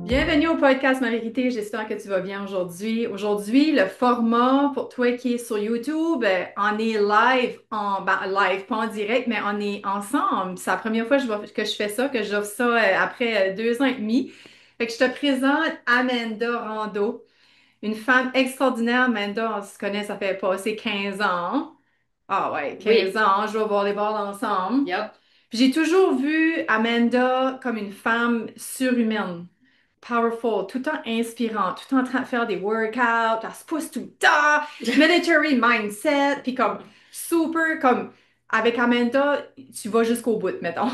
Bienvenue au podcast Ma Vérité. J'espère que tu vas bien aujourd'hui. Aujourd'hui, le format pour toi qui est sur YouTube, on est live, live, pas en direct, mais on est ensemble. C'est la première fois que je fais ça, que j'offre ça après 2 ans et demi. Fait que je te présente Amanda Rando, une femme extraordinaire. Amanda, on se connaît, ça fait passer 15 ans. Ah ouais, 15 Oui, ans, je vais voir les balles ensemble. yep. Puis j'ai toujours vu Amanda comme une femme surhumaine, powerful, tout le temps inspirante, tout le temps en train de faire des workouts, elle se pousse tout le temps, military mindset, puis comme super, comme avec Amanda, tu vas jusqu'au bout, mettons.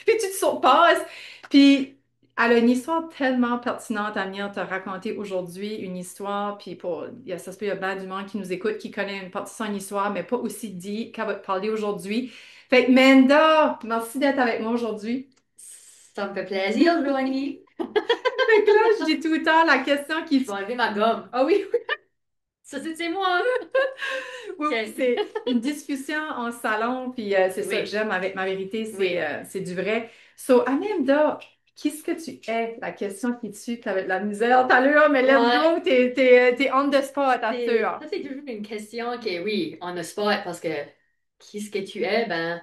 Puis tu te surpasses. Puis elle a une histoire tellement pertinente à venir te raconter aujourd'hui, une histoire, puis ça se peut, il y a bien du monde qui nous écoute, qui connaît une partie de son histoire, mais pas aussi dit qu'elle va te parler aujourd'hui. Fait que Manda, merci d'être avec moi aujourd'hui. Ça me fait plaisir, Joanie. Fait que là, je dis tout le temps la question qui Je vais enlever ma gomme. Ah oui, Ça, c'est moi. oui, oui, OK. c'est une discussion en salon, puis c'est ça que Oui, j'aime avec ma vérité, oui. c'est du vrai. So, Amanda, qu'est-ce que tu es? La question qui tue, t'avais de la misère tout à l'heure, mais let's Ouais. go, t'es on the spot, Ça, assure. c'est toujours une question que, oui, on the spot parce que qui ce que tu es? Ben,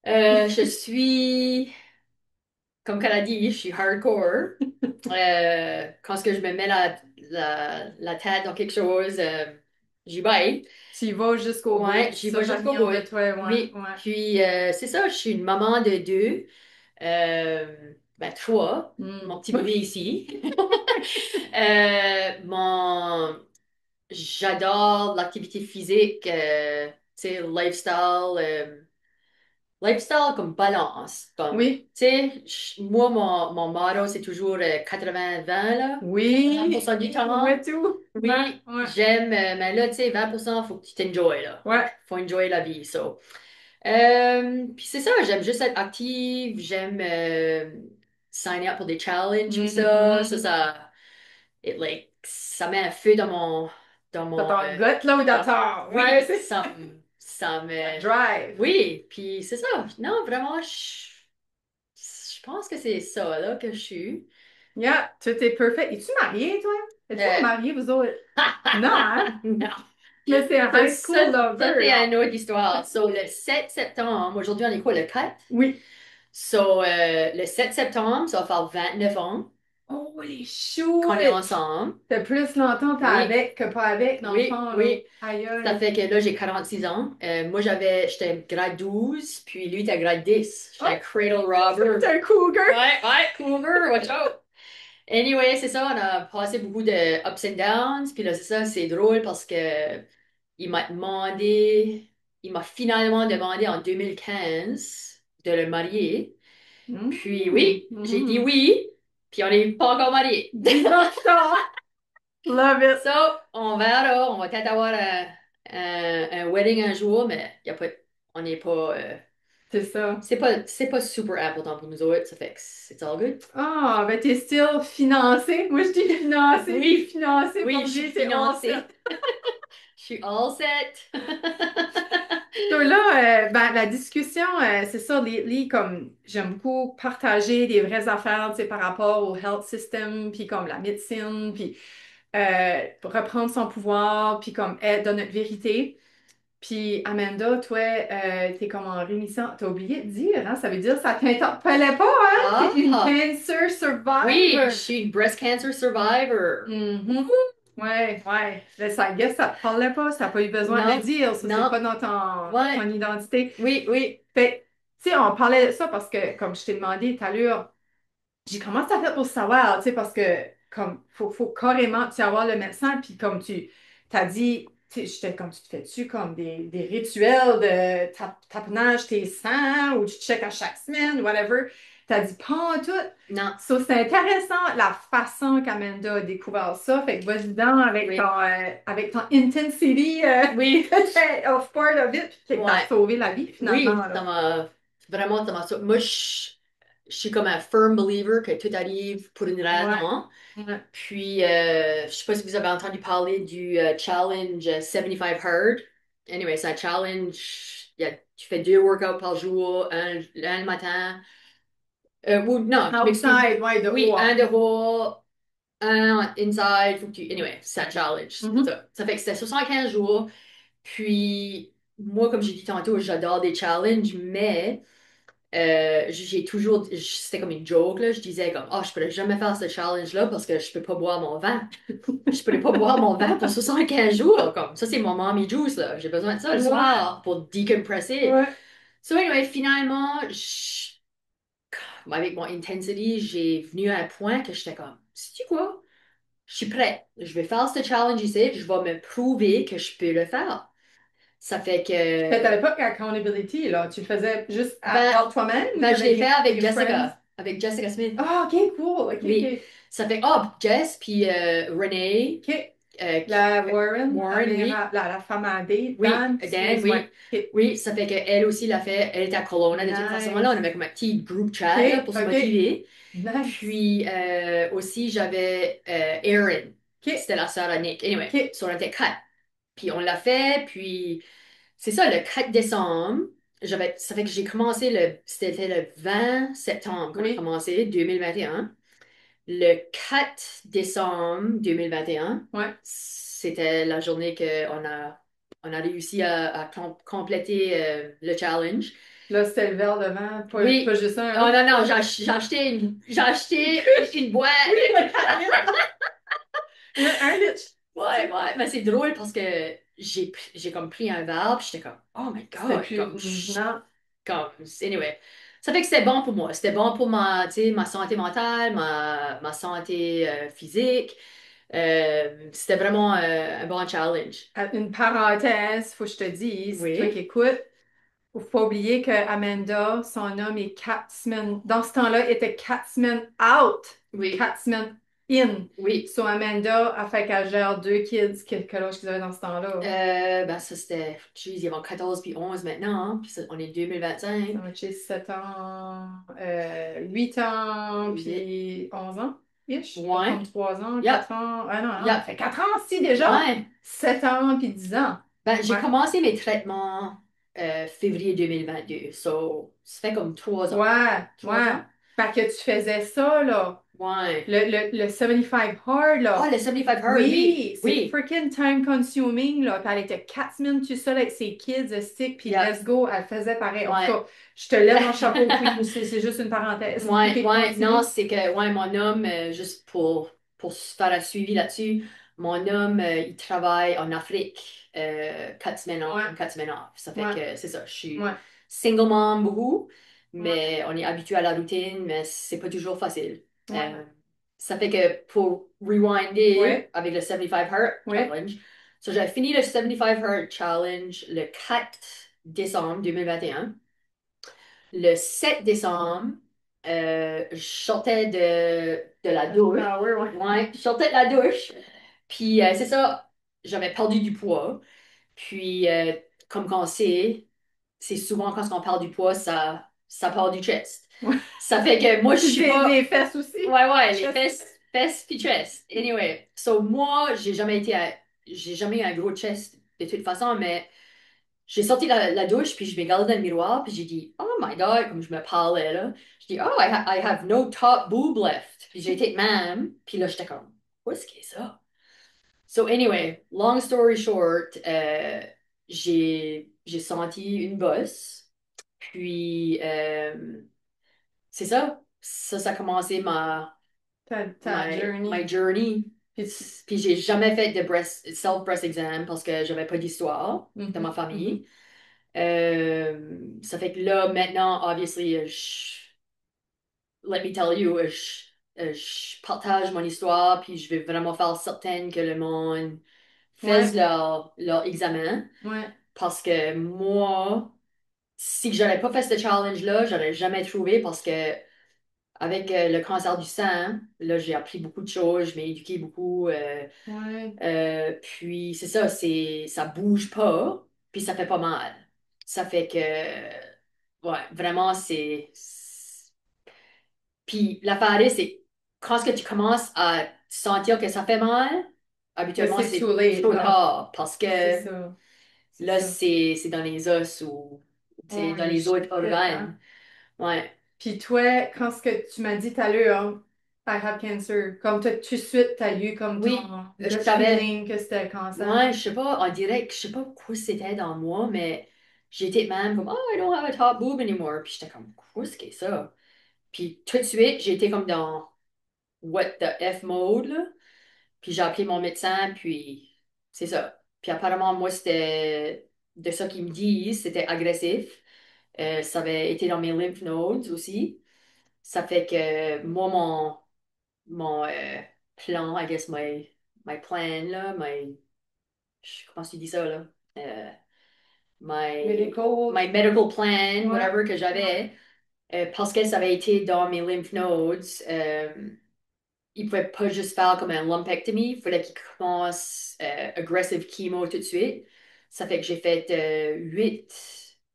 je suis, comme qu'elle a dit, je suis hardcore. Quand ce que je me mets la tête dans quelque chose, j'y vais. Tu y vas jusqu'au bout, Ouais, puis j'y ça, vais jusqu'au j'admire bout. de toi, ouais, Oui. ouais. Puis, c'est ça, je suis une maman de deux. Trois. Mon Hmm. petit bébé ici. Mon... J'adore l'activité physique, tu sais, lifestyle comme balance. Comme, Oui, tu sais, moi, mon motto, c'est toujours 80-20, là. oui, 80% du ouais, temps. tout, ouais, Oui, ouais, j'aime, mais là, tu sais, 20%, faut que tu t'enjoy, là. ouais. Faut enjoy la vie, so. Puis c'est ça, j'aime juste être active, j'aime sign up pour des challenges, puis Mhm. ça met un feu dans T'as mon, ton gut là ou dans ton... Ouais, oui, c'est ça ça me, drive. oui, puis c'est ça, non, vraiment, je pense que c'est ça, là, que je suis. Yeah, tout est parfait. Es-tu marié, toi? Êtes-vous Euh, mariés, vous autres? Non, hein? non. Mais c'est un high Ça, school ça lover, c'est là. une autre histoire. So, le 7 septembre, aujourd'hui, on est quoi, le 4? Oui. So, le 7 septembre, ça va faire 29 ans Holy qu'on est shoot! ensemble. T'as plus longtemps t'as Oui, avec que pas avec, dans le oui, fond, là. oui. Aïe, Ça aïe. fait que là, j'ai 46 ans. Moi, j'étais grade 12, puis lui, était grade 10. J'étais un Oh, cradle robber. t'es un cougar! Ouais, cougar, watch out. Anyway, c'est ça, on a passé beaucoup de ups and downs, puis là, c'est ça, c'est drôle parce que il m'a demandé, il m'a finalement demandé en 2015 de le marier. Puis Mm, oui, j'ai dit mhm. oui, puis on n'est pas encore mariés. 10 ans! Love it! So, on verra, on va peut-être avoir un wedding un jour, mais y a pas, on n'est pas, C'est ça. c'est pas super important pour nous autres, ça fait que c'est all good. Ah, ben t'es still financé. Moi, je dis financé, t'es Oui, financé oui, pour je suis lui, t'es all set. financée. Je suis all set. So là, ben, la discussion, c'est ça, comme j'aime beaucoup partager des vraies affaires, tu sais, par rapport au health system, puis comme la médecine, puis pour reprendre son pouvoir, puis comme être dans notre vérité. Puis Amanda, toi, t'es comme en rémission. T'as oublié de dire, hein? Ça veut dire que ça t'interpellait pas, hein? T'es une Ah, cancer oui, je survivor. suis une breast cancer survivor. Mhm. Ouais, ouais. Là, ça, I guess, ça te parlait pas, ça n'a pas eu besoin de le Non, dire, ça, c'est non, pas dans ton ouais, identité. oui, oui, Fait, tu sais, on parlait de ça parce que, comme je t'ai demandé tout à l'heure, j'ai commencé à faire pour savoir, tu sais, parce que, comme, faut carrément, tu avoir le médecin, puis comme tu t'as dit, tu sais, j'étais comme, tu te fais-tu comme des rituels de taponnage tes sangs, ou tu te checkes à chaque semaine, whatever. T'as dit pas en tout. non, So, c'est intéressant la façon qu'Amanda a découvert ça. Fait que vas-y donc oui, avec ton intensity oui, of part of it, puis que t'as ouais, sauvé la vie finalement, oui, là. ça m'a sauvé. Moi, je suis comme un firm believer que tout arrive pour une Ouais. raison. Ouais. Puis, je sais pas si vous avez entendu parler du challenge 75 Hard. Anyway, c'est un challenge. Tu fais 2 workouts par jour, un le matin, Ou non, je m'excuse. Outside, ouais, Oui, un dehors. dehors, un inside, faut que tu... Anyway, c'est un challenge. Mhm. Ça fait que c'était 75 jours. Puis, moi, comme j'ai dit tantôt, j'adore des challenges, mais j'ai toujours... C'était comme une joke, là. Je disais comme, oh, je pourrais jamais faire ce challenge-là parce que je peux pas boire mon vin. Je pourrais pas boire mon vin pour 75 jours. Comme, ça, c'est mon mommy juice, là. J'ai besoin de ça le Ouais, soir pour décompresser. ouais. So, anyway, finalement, avec mon intensity, j'ai venu à un point que j'étais comme, sais-tu quoi? Je suis prête. Je vais faire ce challenge ici, puis je vais me prouver que je peux le faire. Ça fait Mais que, t'avais pas accountability, là. Tu le faisais juste ben, par toi-même ou je t'avais l'ai fait avec des friends? Jessica Smith. Ah, ok, cool. Ok, Oui. ok. Ça fait, oh, Jess, puis Renee, Ok. qui- La Warren, Warren, oui. Amira, la femme à Dave, Oui, Dan Dan, Smith, ouais. oui. Ok. Oui, ça fait qu'elle aussi l'a fait. Elle était à Kelowna de toute façon. Là, on Nice. avait comme un petit group Ok, chat là, pour se ok. motiver. Nice. Puis aussi, j'avais Erin. Ok, C'était la sœur à Nick. Anyway, ok. so on était quatre. Puis on l'a fait. Puis c'est ça, le 4 décembre. Ça fait que j'ai commencé c'était le 20 septembre qu'on a Oui, commencé, 2021. Le 4 décembre 2021, ouais. c'était la journée on a réussi à compléter le challenge. Là, c'était le verre de vin, pas Oui. juste un, Oh là. non, non, j'ai Une acheté cruche. une boîte. Oui, le 4 litres. Un litre. Ouais, ouais, mais c'est drôle parce que j'ai comme pris un verre, puis j'étais comme, oh my C'était God, plus. Non. comme, anyway. Ça fait que c'était bon pour moi. C'était bon pour tu sais, ma santé mentale, ma santé physique. C'était vraiment un bon challenge. Une parenthèse, faut que je te dise, toi qui Oui, écoutes, faut pas oublier que Amanda, son homme est 4 semaines, dans ce temps-là, était 4 semaines out, oui, 4 semaines in. oui. So Amanda a fait qu'elle gère deux kids, quel âge qu'ils avaient dans ce temps-là? Ben ça c'était, jeez, il y a 14 puis 11 maintenant, hein, puis on est 2025. Ça m'a fait 7 ans, 8 ans, Oui, puis 11 ans, ish. Fait ouais, comme 3 ans, 4 yep, ans. Ah non, non, ça yep, fait 4 ans aussi déjà. ouais. 7 ans, puis 10 ans. Ben j'ai Ouais. commencé mes traitements février 2022, so ça fait comme 3 ans. Ouais, 3 ans? ouais. Fait que tu faisais ça, là. Ouais. Le 75 hard, Oh, là. le 75 Hard, oui, Oui, c'est oui, freaking time consuming, là. Puis elle était 4 semaines tout seule avec ses kids, le stick, puis yep, let's go, elle faisait pareil. En tout ouais. cas, je te lève mon chapeau, Queen, c'est juste une parenthèse. Ouais, OK, ouais, non, continue. c'est que, ouais, mon homme, juste pour se faire un suivi là-dessus, mon homme, il travaille en Afrique, 4 semaines Ouais, 4 semaines off. Ça fait ouais, que, c'est ça, je suis ouais, single mom beaucoup, ouais, mais on est habitué à la routine, mais c'est pas toujours facile. ouais, Euh, Ça fait que pour rewinder ouais, avec le 75 Heart ouais. Challenge, so j'ai fini le 75 Heart Challenge le 4 décembre 2021. Le 7 décembre, je sortais de la douche. Power, ouais. Ouais, je sortais de la douche. Puis c'est ça, j'avais perdu du poids. Puis comme qu'on sait, c'est souvent quand on parle du poids, ça part du chest. Ouais. Ça fait que moi, je Puis suis pas. des fesses aussi. Ouais, ouais, les Chest. fesses puis chest. Anyway, so moi, j'ai jamais eu un gros chest de toute façon, mais j'ai sorti la douche, puis je m'ai regardé dans le miroir, puis j'ai dit, oh my God, comme je me parlais, là. Je dis, oh, I have no top boob left. Puis j'ai été même, puis là, j'étais comme, qu'est-ce que c'est ça? So anyway, long story short, j'ai senti une bosse, puis c'est ça. Ça a commencé Ta my journey. journey. Puis Puis j'ai jamais fait de self-breast exam parce que j'avais pas d'histoire dans ma mhm, mhm. famille. Ça fait que là, maintenant, obviously, let me tell you, je partage mon histoire, puis je vais vraiment faire certaine que le monde fasse Ouais, leur examen. ouais, Parce que moi, si j'aurais pas fait ce challenge-là, j'aurais jamais trouvé parce que avec le cancer du sein, là, j'ai appris beaucoup de choses, je m'ai éduqué beaucoup. ouais. Puis c'est ça, ça bouge pas, puis ça fait pas mal. Ça fait que, ouais, vraiment, Puis l'affaire est, c'est quand est-ce que tu commences à sentir que ça fait mal, Là, habituellement, c'est too c'est late, trop là. tard, parce que C'est ça. C'est là, ça. c'est dans les os ou c'est dans Holy les autres shit, hein? organes. Ouais. Puis toi, quand ce que tu m'as dit tout à l'heure, hein, I have cancer, comme tout de suite, t'as eu comme Oui, ton je gut savais. feeling que c'était le cancer. Ouais, je sais pas, en direct, je sais pas quoi c'était dans moi, mais j'étais même comme, oh, I don't have a top boob anymore. Puis j'étais comme, quoi ce qu'est ça? Puis tout de suite, j'étais comme dans what the F mode, là. Puis j'ai appelé mon médecin, puis c'est ça. Puis apparemment, moi, c'était de ça qu'ils me disent, c'était agressif. Ça avait été dans mes lymph nodes aussi. Ça fait que moi, mon plan, I guess, my plan, là, comment tu dis ça, là? Euh, Medical. my medical plan, Ouais. whatever, que j'avais, parce que ça avait été dans mes lymph nodes, il pouvait pas juste faire comme un lumpectomy, il fallait qu'il commence aggressive chemo tout de suite. Ça fait que j'ai fait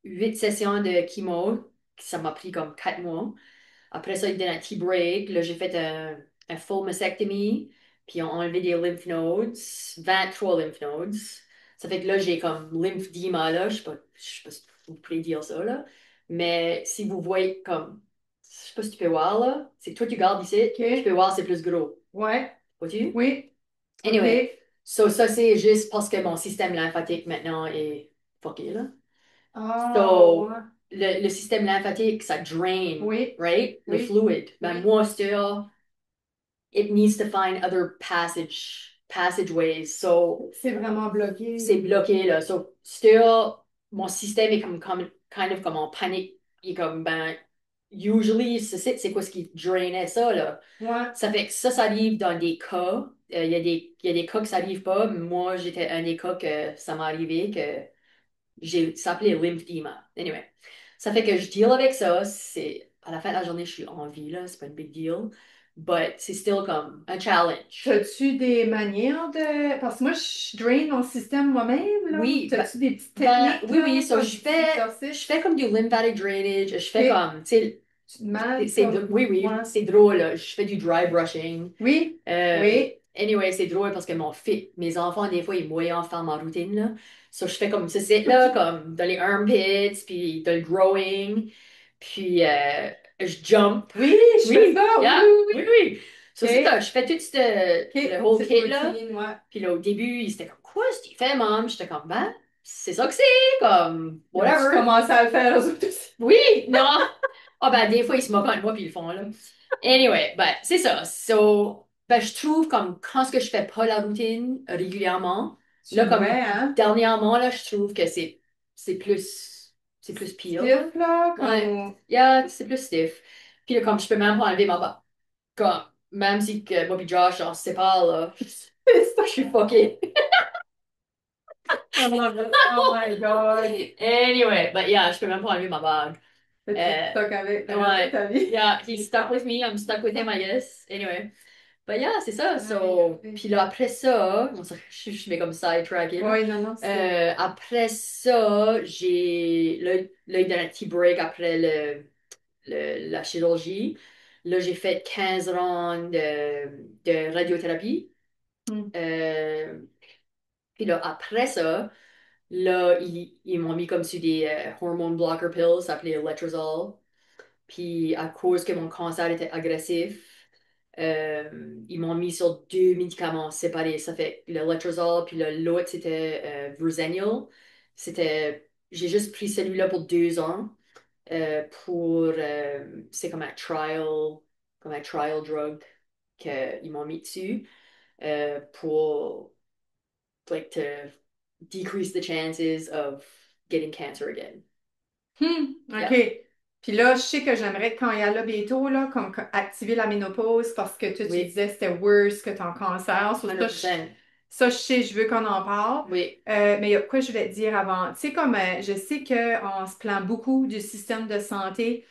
huit sessions de chemo, ça m'a pris comme 4 mois. Après ça, il donne un petit break. Là, j'ai fait un full mastectomy, puis on a enlevé des lymph nodes, 23 lymph nodes. Ça fait que là, j'ai comme lymphedema, là. Je sais pas si vous pouvez dire ça, là. Mais si vous voyez comme, je sais pas si tu peux voir, là. C'est que toi, tu gardes ici, tu peux OK. voir, c'est plus gros. Ouais. Vois-tu? Oui. OK. Anyway, so, ça, c'est juste parce que mon système lymphatique maintenant est fucké, là. Ah, So, ouais. le système lymphatique, ça drain, Oui. right? Le Oui. fluid. Ben, Oui. moi, still, it needs to find other passageways. So, C'est vraiment bloqué. c'est bloqué, là. So, still, mon système est comme kind of comme en panique. Il est comme, ben, usually, c'est quoi ce qui drainait ça, là? Ouais. Ça fait que ça arrive dans des cas. Il y a des cas que ça arrive pas. Moi, j'étais un des cas que ça m'est arrivé, que ça s'appelait lymphedema. Anyway, ça fait que je deal avec ça. C'est, à la fin de la journée, je suis en vie, là. C'est pas une big deal. But c'est still comme un challenge. T'as-tu des manières de... Parce que moi, je drain mon système moi-même, là. Oui, T'as-tu des petites ben, techniques, oui, là, oui. So, comme des petits je exercices? fais comme du lymphatic drainage. Je fais OK. comme, tu sais, Tu te masses comme... oui, oui, Ouais. c'est drôle, là. Je fais du dry brushing. Oui. Euh, Oui. anyway, c'est drôle parce que mes enfants, des fois, ils me voient en faire ma routine, là. So, je fais comme ceci, là, comme dans les armpits, puis dans le growing, puis je jump. Oui, je fais Oui, ça. Oui, yeah, oui, oui, oui. oui. So, c'est OK. ça, je fais tout le OK. whole Petite kit, là. routine, ouais. Puis là, au début, ils étaient comme, quoi, ce que tu fais, maman? J'étais comme, ben, c'est ça que c'est, comme, Ils ont-tu whatever. commencé à le faire, eux autres aussi? Oui, non. Ah ben des fois ils se moquent de moi puis ils le font là. Anyway, ben c'est ça. So, ben je trouve comme quand ce que je fais pas la routine régulièrement, là Ouais, comme hein? dernièrement là, je trouve que c'est plus pire là. Stiff, là, Ouais. comme... Yeah, c'est plus stiff. Puis là comme je peux même pas enlever ma barbe. Comme même si que moi puis Josh on se sépare là, je suis fuckée. I love it. Oh my God. Anyway, but yeah, je peux même pas enlever ma bague. Fait que tu Euh, stock avec le reste de Ouais. ta vie. Yeah, he's stuck with me, I'm stuck with him, I guess. Anyway. But yeah, c'est ça. Aïe, So, aïe. puis là, après ça, bon, je vais comme sidetracker, là. Oui, non, non, c'est... Après ça, là, il donne un petit break après la chirurgie. Là, j'ai fait 15 rounds de radiothérapie. Hmm. Euh, puis là, après ça, là, ils m'ont mis comme sur des hormone blocker pills, ça s'appelait Letrozole. Puis à cause que mon cancer était agressif, ils m'ont mis sur deux médicaments séparés. Ça fait le Letrozole, puis l'autre, c'était Verzenio. J'ai juste pris celui-là pour 2 ans. C'est comme un trial drug qu'ils m'ont mis dessus pour, like, to decrease the chances of getting cancer again. Yeah, OK. Puis là, je sais que j'aimerais quand il y a là bientôt, là, comme activer la ménopause parce que toi, tu oui, disais que c'était worse que ton cancer. Sur ça, 100%. ça, je sais, je veux qu'on en parle. Oui, Mais il y a quoi je voulais te dire avant? Tu sais, comme je sais qu'on se plaint beaucoup du système de santé,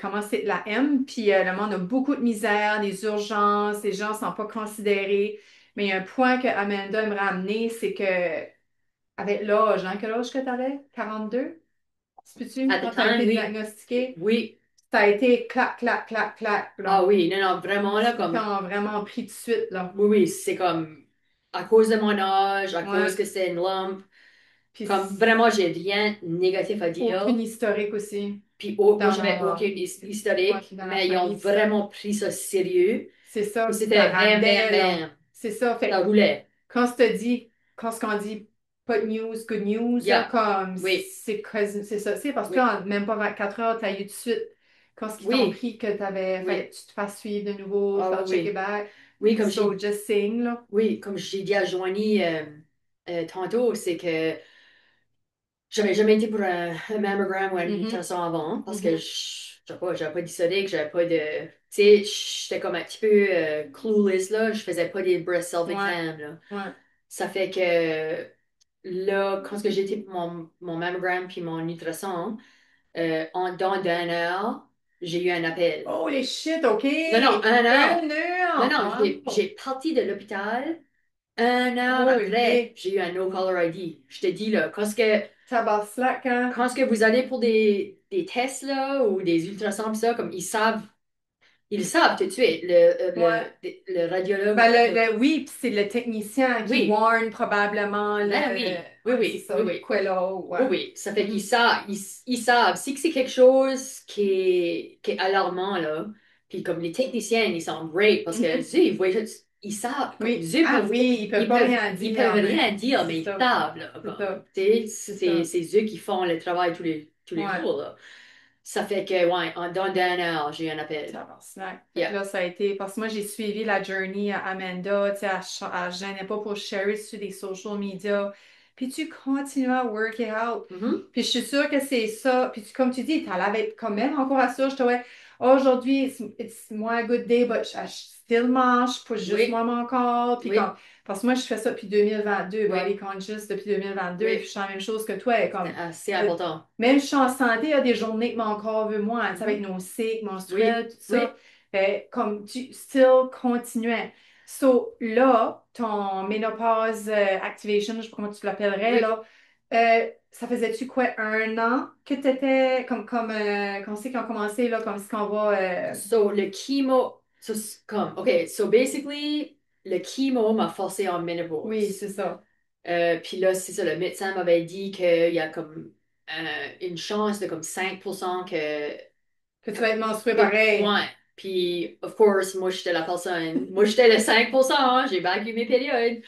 comment c'est la M, puis le monde a beaucoup de misère, des urgences, les gens ne sont pas considérés. Mais il y a un point que Amanda aimerait amener, c'est que avec l'âge, hein, quel âge que tu avais? 42? Peux-tu, at the quand tu as été time, oui, diagnostiqué? oui. Ça a été clac, clac, clac, clac, Ah là. oui, non, non, vraiment là, Ils comme, t'ont vraiment pris de suite, là. oui, oui, c'est comme, à cause de mon âge, à cause Ouais. que c'est une lump, Puis comme, vraiment, j'ai rien de négatif à aucune dire. historique aussi. Puis moi, Dans j'avais aucun la, ouais, historique, dans la mais ils ont folie, tout ça. vraiment pris ça sérieux. C'est Puis ça, ça c'était bam, bam, rendait, là. bam. C'est ça. Ça Fait roulait. quand on te dit, quand ce qu'on dit pas de news, good news, là, Yeah. comme Oui. c'est ça. C'est parce Oui. que même pas 24 heures, t'as eu tout de suite, quand ce qu'ils t'ont Oui. pris, que t'avais, fallait Oui. que tu te fasses suivre de nouveau, Ah faire oui, checker oui. back. Oui, So, just saying, là. comme j'ai dit à Joanie tantôt, c'est que j'avais jamais été pour un mammogram ou un Mhm, ultrason avant parce que mhm. j'avais pas d'historique, j'avais pas de. Tu sais, j'étais comme un petit peu clueless là, je faisais pas des breast Ouais, self-exam là. ouais. Ça fait que là, quand j'ai été pour mon mammogram puis mon ultrason, dans d'une heure, j'ai eu un appel. Holy shit, OK! Non, non, un heure. Un Non, heure! non, j'ai Wow! parti de l'hôpital. Un heure après, Holy! j'ai eu un no-caller ID. Je te dis, là, Tabarnak, hein? quand ce que vous allez pour des tests, là, ou des ultrasons, pis ça, comme ils savent tout de suite. Ouais. Le radiologue, Ben, oui, puis c'est le technicien qui oui, warn probablement ben oui, oui, ouais, c'est oui, ça, oui, le oui. quello, Oui, ouais. oui, ça fait qu'ils Mhm. savent, ils savent. Si que c'est quelque chose qui est alarmant, là, puis comme les techniciens, ils sont great, parce que, Mhm. eux, ils voient juste, ils savent, comme, Oui. eux Ah oui, ils peuvent pas rien ils peuvent dire, mais rien dire, c'est mais ils ça. savent, là, C'est comme, ça. tu sais, C'est ça. c'est eux qui font le travail tous les Ouais. jours, là. Ça fait que, ouais, dans d'une heure, j'ai eu un appel. Tabarnak. Fait que Yeah. là, ça a été. Parce que moi, j'ai suivi la journey à Amanda. Tu sais, elle gênait pas pour share sur des social media. Puis tu continues à work it out. Mhm. Puis je suis sûre que c'est ça. Puis comme tu dis, tu l'avais quand même encore à ça. Je te ouais, aujourd'hui, it's more a good day, but I still mange, pas juste moi Oui, mon corps. Puis oui, comme, parce que moi, je fais ça depuis 2022, body oui, conscious depuis 2022. Puis je oui. fais la même chose que toi. C'est Comme, assez euh, important. même si je suis en santé, il y a des journées que mon corps veut moins, tu sais, avec Mhm. nos cycles menstruels, Oui, tout ça. oui. Comme tu still continuais. So là, ton ménopause activation, je sais pas comment tu l'appellerais, Oui. là, ça faisait-tu quoi, un an que tu étais, qu'on sait qu'on commencé, là, comme ce qu'on va. So, le chemo, OK, so basically, le chemo m'a forcé en Oui, ménopause. c'est ça. Puis là, c'est ça, le médecin m'avait dit qu'il y a comme une chance de comme 5% Que tu vas être menstrué pareil. ouais. Puis, of course, moi, j'étais la personne. Moi, j'étais le 5%, hein, j'ai battu mes périodes.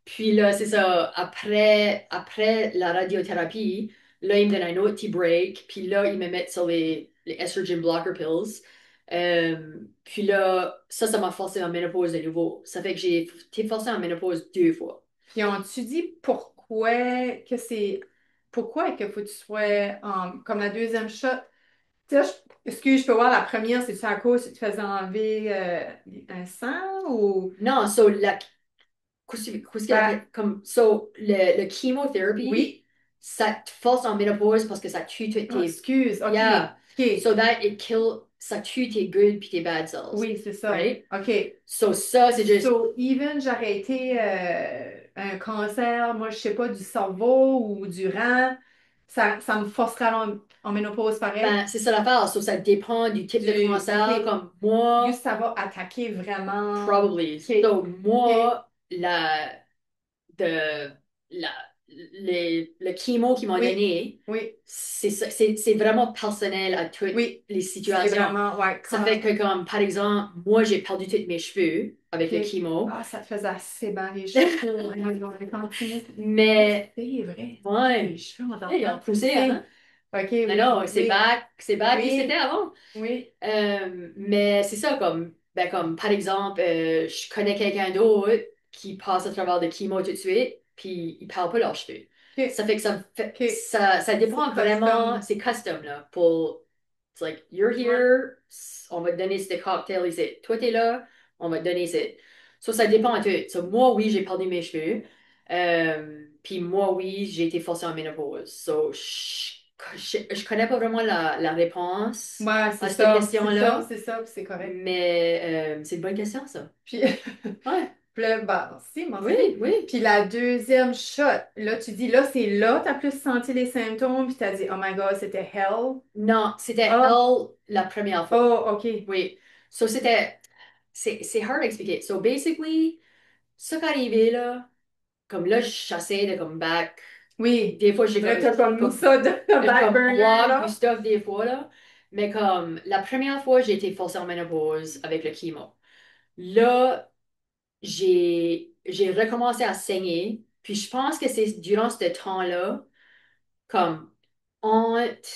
Puis là, c'est ça, après la radiothérapie, là, ils me donnent un autre petit break. Puis là, ils me mettent sur les estrogen blocker pills. Puis là, ça m'a forcé en ménopause de nouveau. Ça fait que j'ai été forcée en ménopause 2 fois. Puis on-tu dit pourquoi que c'est. Pourquoi que faut que tu sois comme la deuxième shot? Tu sais, excuse, je peux voir la première, c'est-tu à cause que tu te faisais enlever un sang ou. Non, so, qu'est-ce qu'il y Ben, a comme, so, le chemotherapy, oui. ça te force en ménopause parce que ça tue toutes Oh, tes, excuse, OK. yeah, OK. so that ça tue tes good puis tes bad cells, Oui, c'est ça. right? OK. So, ça, c'est juste, So, even j'aurais été un cancer, moi, je sais pas, du cerveau ou du rein, ça me forcerait en ménopause pareil. ben, c'est ça l'affaire. So, ça dépend du type de cancer. OK. Comme moi, Juste ça va attaquer vraiment. probably. OK. So, OK. moi, de, la, le chemo qu'ils m'ont Oui. donné, Oui. c'est vraiment personnel à toutes Oui. les C'est situations. vraiment, ouais, Ça fait que, comme, par exemple, moi, j'ai perdu tous mes cheveux avec le OK. chemo. Ah, ça te faisait assez bien les cheveux. Ouais, ouais, ouais, continue. Oh, Mais, c'est vrai. Les ouais, cheveux ont hey, ils ont tendance à poussé, pousser. hein? OK, Non, oui. non, Oui. c'est back qui c'était Oui. avant. Oui. Mais c'est ça, comme par exemple, je connais quelqu'un d'autre qui passe à travers de chemo tout de suite, puis ils parlent pas leurs cheveux. OK. Ça fait que OK. ça C'est dépend vraiment, custom. c'est custom, là, pour, it's like, you're Ouais. here, on va te donner ce cocktail ici. Toi, t'es là, on va te donner ici. Ça dépend de tout. Moi, oui, j'ai perdu mes cheveux. Puis moi, oui, j'ai été forcée en ménopause. Je connais pas vraiment la réponse Ouais, c'est à cette ça. C'est ça. question-là, C'est ça. Puis c'est correct. mais c'est une bonne question, ça. Puis, Ouais, puis là, bah, si, oui, merci. oui. Puis la deuxième shot, là, tu dis, là, c'est là, t'as plus senti les symptômes, puis t'as dit, oh my God, c'était hell. Non, c'était Ah, elle la première fois. oh, OK. Oui. C'est hard à expliquer. So, basically, ce qui est arrivé, là, comme là, j'essaie de comme back. Oui. Des fois, On dirait que t'as comme mis ça de j'ai back comme burner, block du là. stuff des fois, là. Mais comme la première fois, j'ai été forcée en ménopause avec le chemo. Là, j'ai recommencé à saigner. Puis je pense que c'est durant ce temps-là, comme entre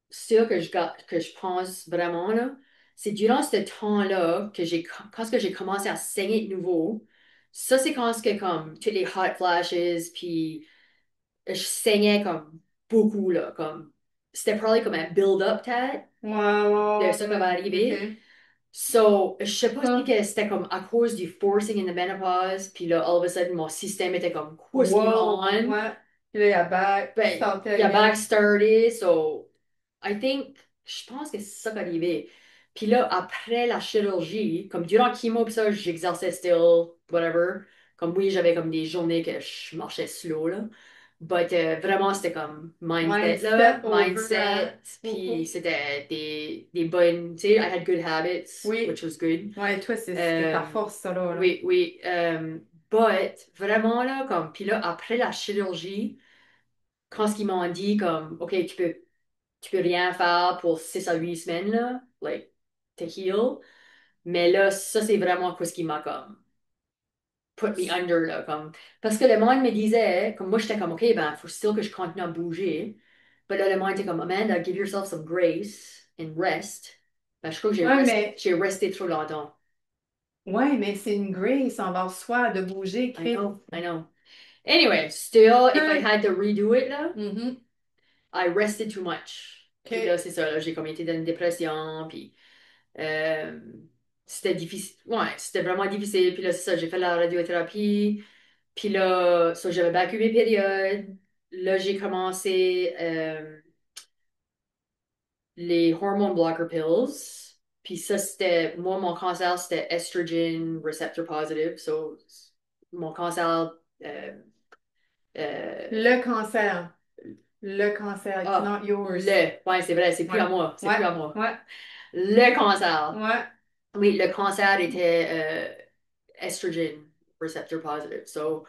ce que je pense vraiment, là, c'est durant ce temps-là que quand que j'ai commencé à saigner de nouveau. Ça, c'est quand ce que comme toutes les hot flashes, puis je saignais comme beaucoup, là, comme c'était probablement comme un build-up peut-être Ouais, de ouais, ça qui va ouais. arriver. OK. So, je sais pas si Huh. que c'était comme à cause du forcing in the menopause, puis là, all of a sudden, mon système était comme, what's going Wow. on? Ouais. Puis là, il y a back, Ben, started il a again. backstarté, so, je pense que c'est ça qui est arrivé. Puis là, après la chirurgie, comme durant le chemo, puis ça, j'exerçais still, whatever. Comme oui, j'avais comme des journées que je marchais slow, là. But vraiment, c'était comme mindset, là. Mindset over Mindset, puis c'était des bonnes, tu sais, I had good habits, Oui. which was good. Ouais, toi, c'était ta Euh, force, ça, là. oui, oui. But vraiment, là, comme, puis là, après la chirurgie, quand ce qu'ils m'ont dit, comme, OK, tu peux rien faire pour 6 à 8 semaines, là, like, to heal. Mais là, ça, c'est vraiment quoi ce qui m'a, comme, put me under, là, comme, parce que le monde me disait, comme, moi, j'étais comme, OK, ben, faut still que je continue à bouger. Mais là, le monde était comme, Amanda, give yourself some grace and rest. Ben, je crois que Ouais, mais, j'ai resté trop longtemps. ouais, mais c'est une grace envers soi de bouger, I Chris. know, I know. Anyway, still, if I Hein? had to redo it, là, Mhm. I rested too much. Puis là, OK. c'est ça, là, j'ai comme été dans une dépression, puis euh, c'était difficile. Ouais, c'était vraiment difficile. Puis là, c'est ça, j'ai fait la radiothérapie. Puis là, ça, j'avais battu mes périodes. Là, j'ai commencé les hormone blocker pills. Puis ça, c'était, moi, mon cancer, c'était estrogen receptor positive. So, mon cancer, euh, euh, Le cancer. Le cancer. It's ah, not yours. ouais, c'est vrai, c'est plus Ouais. à moi, c'est Ouais. plus à moi. Ouais. Le cancer. Ouais. Oui, le cancer était estrogen receptor positive. So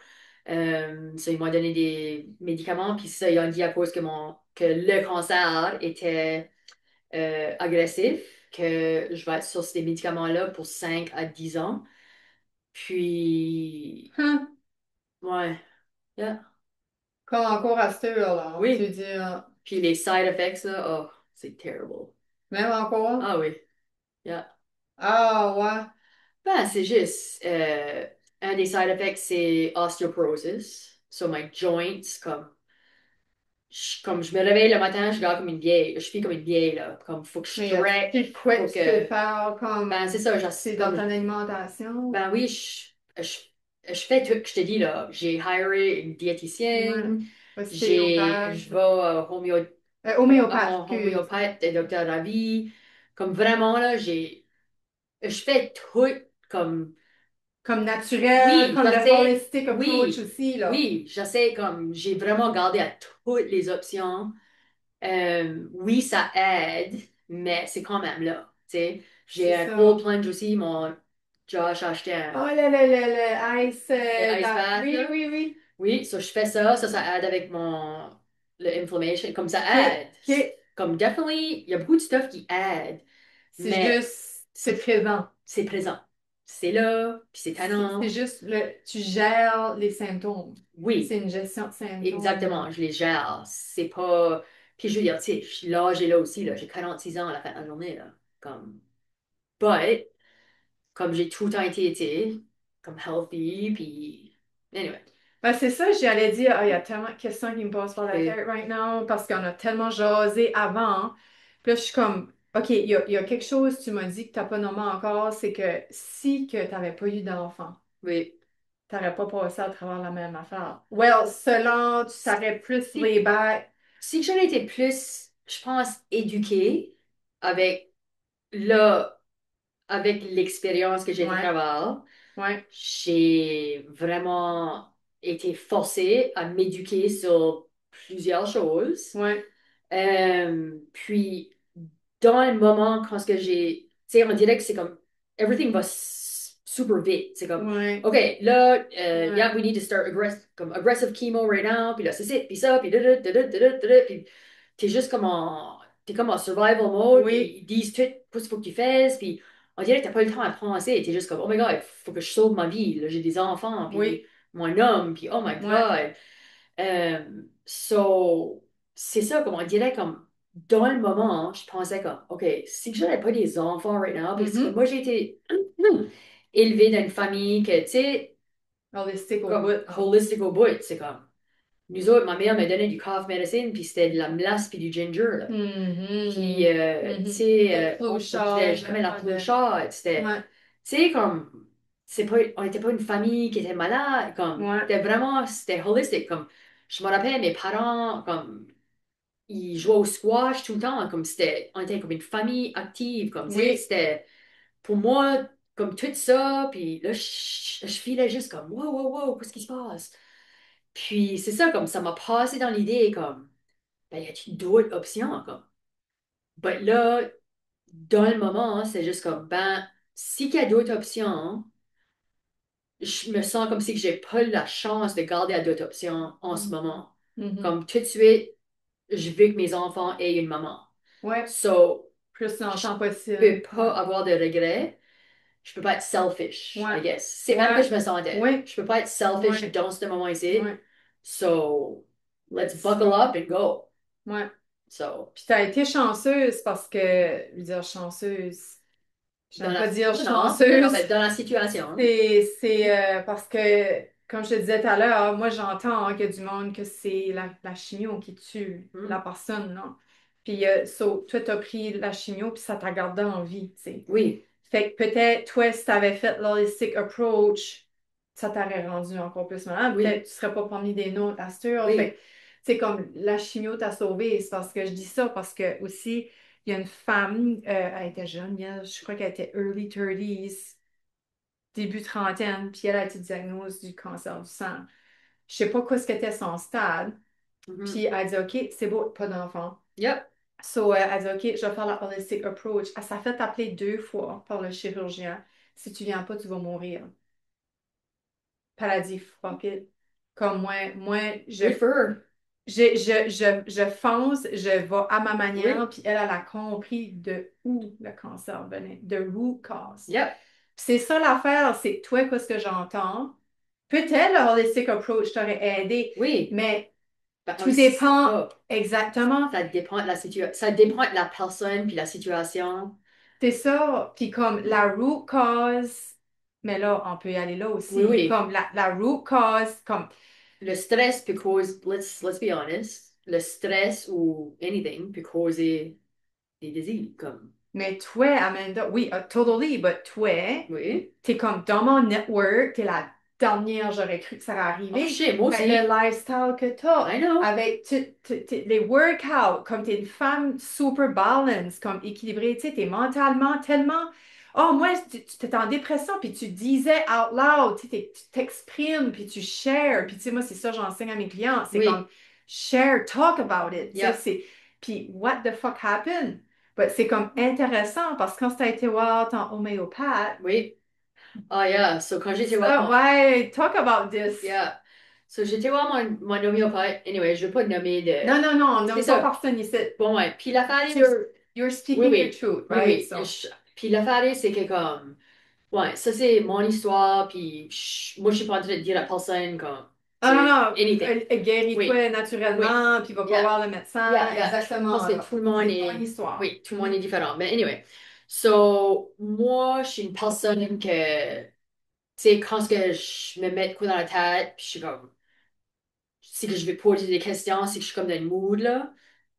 ils m'ont donné des médicaments, puis ça, ils ont dit à cause que le cancer était agressif, que je vais être sur ces médicaments-là pour 5 à 10 ans. Puis, Hein. ouais, yeah. Comme encore à cette heure-là. Tu Oui. dis, Puis les side effects, là, oh, c'est terrible. même encore? Ah oui, yeah. Ah, ouais. Ben, c'est juste, un des side effects, c'est osteoporosis. So, my joints, comme je me réveille le matin, je regarde comme une vieille, je suis comme une vieille, là. Comme, faut que je Mais y a-t-il stretch, quoi faut que tu peux que, faire ben, comme c'est ça, c'est dans comme, ton alimentation? ben oui, je fais tout, je te dis, là. J'ai hiré une Ouais. diététicienne, Ostéopathe. je vais à Homéopathe, mon excuse. homéopathe, docteur Ravi. Comme vraiment, là, je fais tout, comme, Comme naturel, oui, comme le j'essaie, holistic approach aussi, là. oui, j'essaie comme, j'ai vraiment gardé à toutes les options. Oui, ça aide, mais c'est quand même là, tu sais. C'est J'ai un cold ça. plunge aussi, mon Josh a acheté Oh là là là là, ice, un ice bath, oui, là. oui, oui. Oui, ça, je fais ça, ça aide avec le inflammation, comme ça OK, aide. OK. Comme, definitely, il y a beaucoup de stuff qui aide, C'est mais juste, c'est présent. c'est présent. C'est là, puis c'est C'est tannant. juste, tu gères les symptômes. C'est Oui. une gestion de symptômes, Exactement, là. je les gère. C'est pas. Puis je veux dire, tu sais, je suis l'âge là aussi, là. J'ai 46 ans à la fin de la journée, là. Comme. But, comme j'ai tout le temps été, tu sais, comme healthy, puis. Anyway. Ben, c'est ça, j'allais dire, ah, il y a tellement de questions qui me passent par la Oui, tête right now parce qu'on a tellement jasé avant. Puis là, je suis comme, OK, il y a quelque chose, tu m'as dit que tu n'as pas nommé encore, c'est que si que tu n'avais pas eu d'enfant, oui. tu n'aurais pas passé à travers la même affaire. Well, selon, tu saurais plus Si, les bacs. si j'aurais été plus, je pense, éduquée avec, là, avec l'expérience que j'ai de Ouais, travail, ouais, j'ai vraiment été forcée à m'éduquer sur plusieurs choses. ouais, Puis, dans le moment, quand ce que j'ai. Tu sais, on dirait que c'est comme. Everything va super vite. C'est comme, Ouais. OK, là, Ouais. yeah, we need to start comme aggressive chemo right now, puis là, c'est ça, puis ça, puis puis t'es juste comme t'es comme en survival mode, puis Oui. ils disent tout, qu'est-ce qu'il faut que tu fasses, puis on dirait que t'as pas le temps à penser, t'es juste comme, oh my God, il faut que je sauve ma vie, là, j'ai des enfants, puis Oui. mon homme, puis oh my Ouais. God. So, c'est ça, comme on dirait comme dans le moment, je pensais comme, OK, si que j'avais pas des enfants right now, parce que Mhm. moi j'ai été élevée dans une famille que, tu sais, Holistique au comme bout. holistic au bout, c'est comme, nous autres, ma mère m'a donné du cough medicine, puis c'était de la melasse puis du ginger, là. Puis, Mhm. tu Mhm. Le sais, on clochard, faisait comme la pas de... clochette, c'était, Ouais. tu sais, comme, c'est pas, on n'était pas une famille qui était malade, comme, Ouais. c'était vraiment, c'était holistique, comme, je me rappelle, mes parents, comme, ils jouaient au squash tout le temps, comme c'était, on était comme une famille active, comme, tu sais, Oui. c'était, pour moi, comme tout ça, puis là, je filais juste comme, wow, wow, wow, qu'est-ce qui se passe? Puis c'est ça, comme, ça m'a passé dans l'idée, comme, ben, y a-t-il d'autres options, comme? Ben là, dans le moment, c'est juste comme, ben, si qu'il y a d'autres options, je me sens comme si que j'ai pas la chance de garder à d'autres options en ce Mhm. moment. Mhm. Comme tout de suite, je veux que mes enfants aient une maman. Ouais. So, Plus je longtemps peux possible. Ouais. pas avoir de regrets. Je peux pas être selfish, Ouais. I guess. C'est même que Ouais. je me sentais. Oui. Je peux pas être selfish Ouais. dans ce moment ici. Ouais. So, let's Let's... buckle up and go. Ouais. So, Puis t'as été chanceuse parce que, je veux dire chanceuse, dans j'aime la, pas dire non, non, non, non, chanceuse, mais dans la situation. c'est parce que, comme je te disais tout à l'heure, moi j'entends qu'il y a du monde que c'est la chimio qui tue la Hmm. personne, non? Puis toi t'as pris la chimio puis ça t'a gardé en vie, tu sais. Oui, Fait que peut-être, toi, si t'avais fait l'holistic approach, ça t'aurait rendu encore plus malade. Peut-être oui, que tu serais pas parmi des nôtres à cette heure. Fait oui. que, c'est comme la chimio t'a sauvé. C'est parce que je dis ça parce que aussi, il y a une femme, elle était jeune, je crois qu'elle était early 30s, début trentaine, puis elle a été diagnosée du cancer du sang. Je sais pas quoi ce qu'était son stade. Puis Mhm. elle a dit, OK, c'est beau, pas d'enfant. Yep. So, elle a dit, OK, je vais faire la holistic approach. Elle s'est fait appeler 2 fois par le chirurgien. Si tu viens pas, tu vas mourir. Puis elle a dit, fuck it. Comme moi, Good for her. je fonce, je vais à ma manière. Oui. Puis elle a compris de où le cancer venait, de root cause. Yep. Puis c'est ça l'affaire, c'est que toi, qu'est-ce que j'entends? Peut-être le holistic approach t'aurait aidé, Oui. mais Ben, on le tout sait dépend pas. exactement. Ça dépend de la situation. Ça dépend de la personne puis la situation. C'est ça. Puis comme la root cause, mais là, on peut y aller là Oui, aussi. oui. Comme la root cause, comme, Le stress peut causer, let's be honest, le stress ou anything peut causer des diseases, comme, mais toi, Amanda, oui, totally, but toi, oui. t'es comme dans mon network, t'es la dernière, j'aurais cru que ça allait Oh arriver. shit, moi Mais le aussi. lifestyle que t'as, I know. avec les workouts, comme t'es une femme super balance, comme équilibrée, tu sais, t'es mentalement tellement. Oh, moi, tu t'es en dépression, puis tu disais out loud, tu t'exprimes, puis tu shares, puis tu sais, moi, c'est ça, j'enseigne à mes clients, c'est comme Oui. share, talk about it, tu sais, Yep. c'est. Puis, what the fuck happened? Ben, c'est comme intéressant parce que quand tu as été voir ton homéopathe, Oui. Ah, yeah. So, quand j'étais voir ça, ouais, talk about this. yeah. So, j'étais voir mon homéopathe. Anyway, je veux pas nommer de. Non, non, non, on C'est nomme pas ça. personne ici. Bon, ouais. Puis l'affaire est aussi. You're Oui, speaking your oui. truth, Oui, right? oui. So, Puis l'affaire est, c'est que comme. Ouais, ça c'est mon histoire, puis moi je suis pas en train de dire à personne comme, tu ah non, sais, non, anything. guéris-toi Oui, oui, naturellement, puis va pas yeah, voir le médecin. yeah, yeah. Je pense Exactement, que là. tout le monde C'est ton est, histoire. oui, tout le monde est différent. Mais anyway, so, moi je suis une personne que, tu sais, quand ce que je me mets de quoi dans la tête, puis je suis comme, si que je vais poser des questions, si que je suis comme dans une mood, là,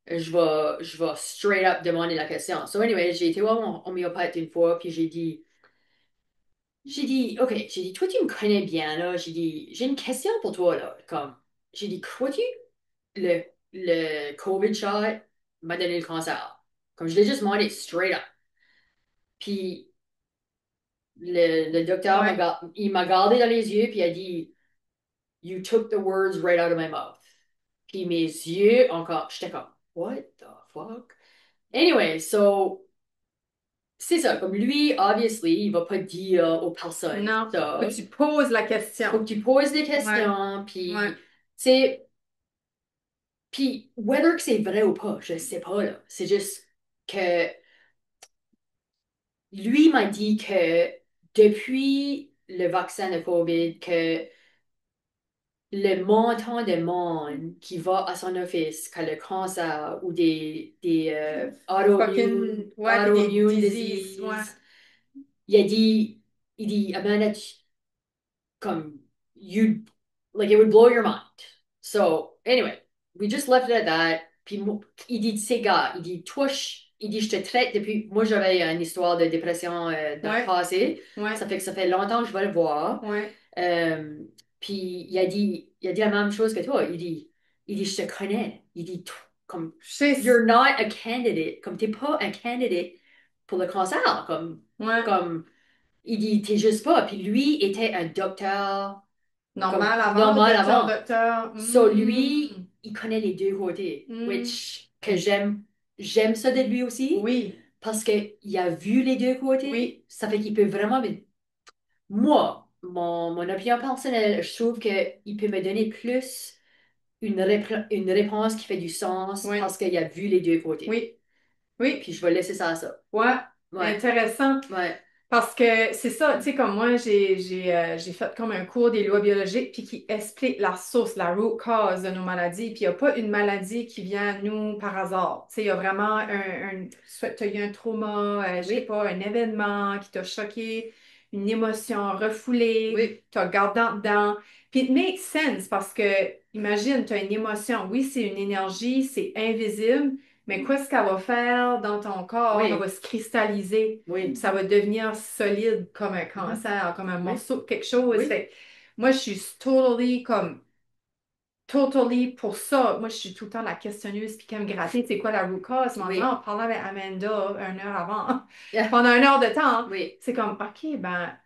je vais straight up demander la question. So anyway, j'ai été voir mon homéopathe une fois, puis OK, j'ai dit, toi, tu me connais bien, là. J'ai dit, j'ai une question pour toi, là. Comme, j'ai dit, crois-tu le, le COVID shot m'a donné le cancer? Comme, je l'ai juste demandé straight up. Puis, le docteur Ouais. il m'a regardé dans les yeux, puis il a dit, You took the words right out of my mouth. Puis, mes yeux, encore, j'étais comme, What the fuck? Anyway, so, c'est ça, comme lui, obviously, il va pas dire aux personnes Non. Faut que ça. tu poses la Faut question. que tu poses des Ouais, questions, puis, ouais. tu sais, puis, whether que c'est vrai ou pas, je sais pas, là. C'est juste que lui m'a dit que depuis le vaccin de COVID, que le montant de monde qui va à son office qui a le cancer ou des Fucking, ouais, puis des autoimmune diseases, ouais. disease, il dit, Amanda, comme, you, like, it would blow your mind. So, anyway, we just left it at that. Puis, il dit, tu sais, gars, il dit, toi, il dit, je te traite depuis, moi, j'avais une histoire de dépression dans le Ouais, passé. ouais, Ça fait que ça fait longtemps que je vais le voir. ouais. Euh, puis il a dit la même chose que toi. Il dit, je te connais. Il dit, comme, Je sais, you're not a candidate. Comme, t'es pas un candidate pour le cancer. ouais. Comme, il dit, t'es juste pas. Puis lui était un docteur, comme, Normal avant, normal docteur, avant. docteur. So, lui, Mm, il connaît les deux côtés, mm. which, que j'aime ça de lui aussi, Oui, parce qu'il a vu les deux côtés. oui, Ça fait qu'il peut vraiment moi, mon opinion personnelle, je trouve qu'il peut me donner plus une réponse qui fait du sens oui, parce qu'il a vu les deux côtés. oui, oui. Puis je vais laisser ça à ça. Ouais, Ouais, intéressant. ouais, Parce que c'est ça, tu sais, comme moi, j'ai fait comme un cours des lois biologiques puis qui explique la source, la root cause de nos maladies. Puis il n'y a pas une maladie qui vient à nous par hasard. Tu sais, il y a vraiment soit tu as eu un trauma, je sais oui, pas, un événement qui t'a choqué, une émotion refoulée, oui, tu as gardé en dedans. Puis it makes sense parce que, imagine, tu as une émotion. Oui, c'est une énergie, c'est invisible. Mais qu'est-ce qu'elle va faire dans ton corps? Elle va oui, se cristalliser, puis oui, ça va devenir solide comme un mhm, cancer, comme un oui, morceau de quelque chose. oui, Fait que moi, je suis totally pour ça. Moi, je suis tout le temps la questionneuse, puis qui aime gratter, c'est quoi la root cause? Mais en oui, parlant avec Amanda 1 heure avant, pendant 1 heure de temps, oui, c'est comme, OK, ben,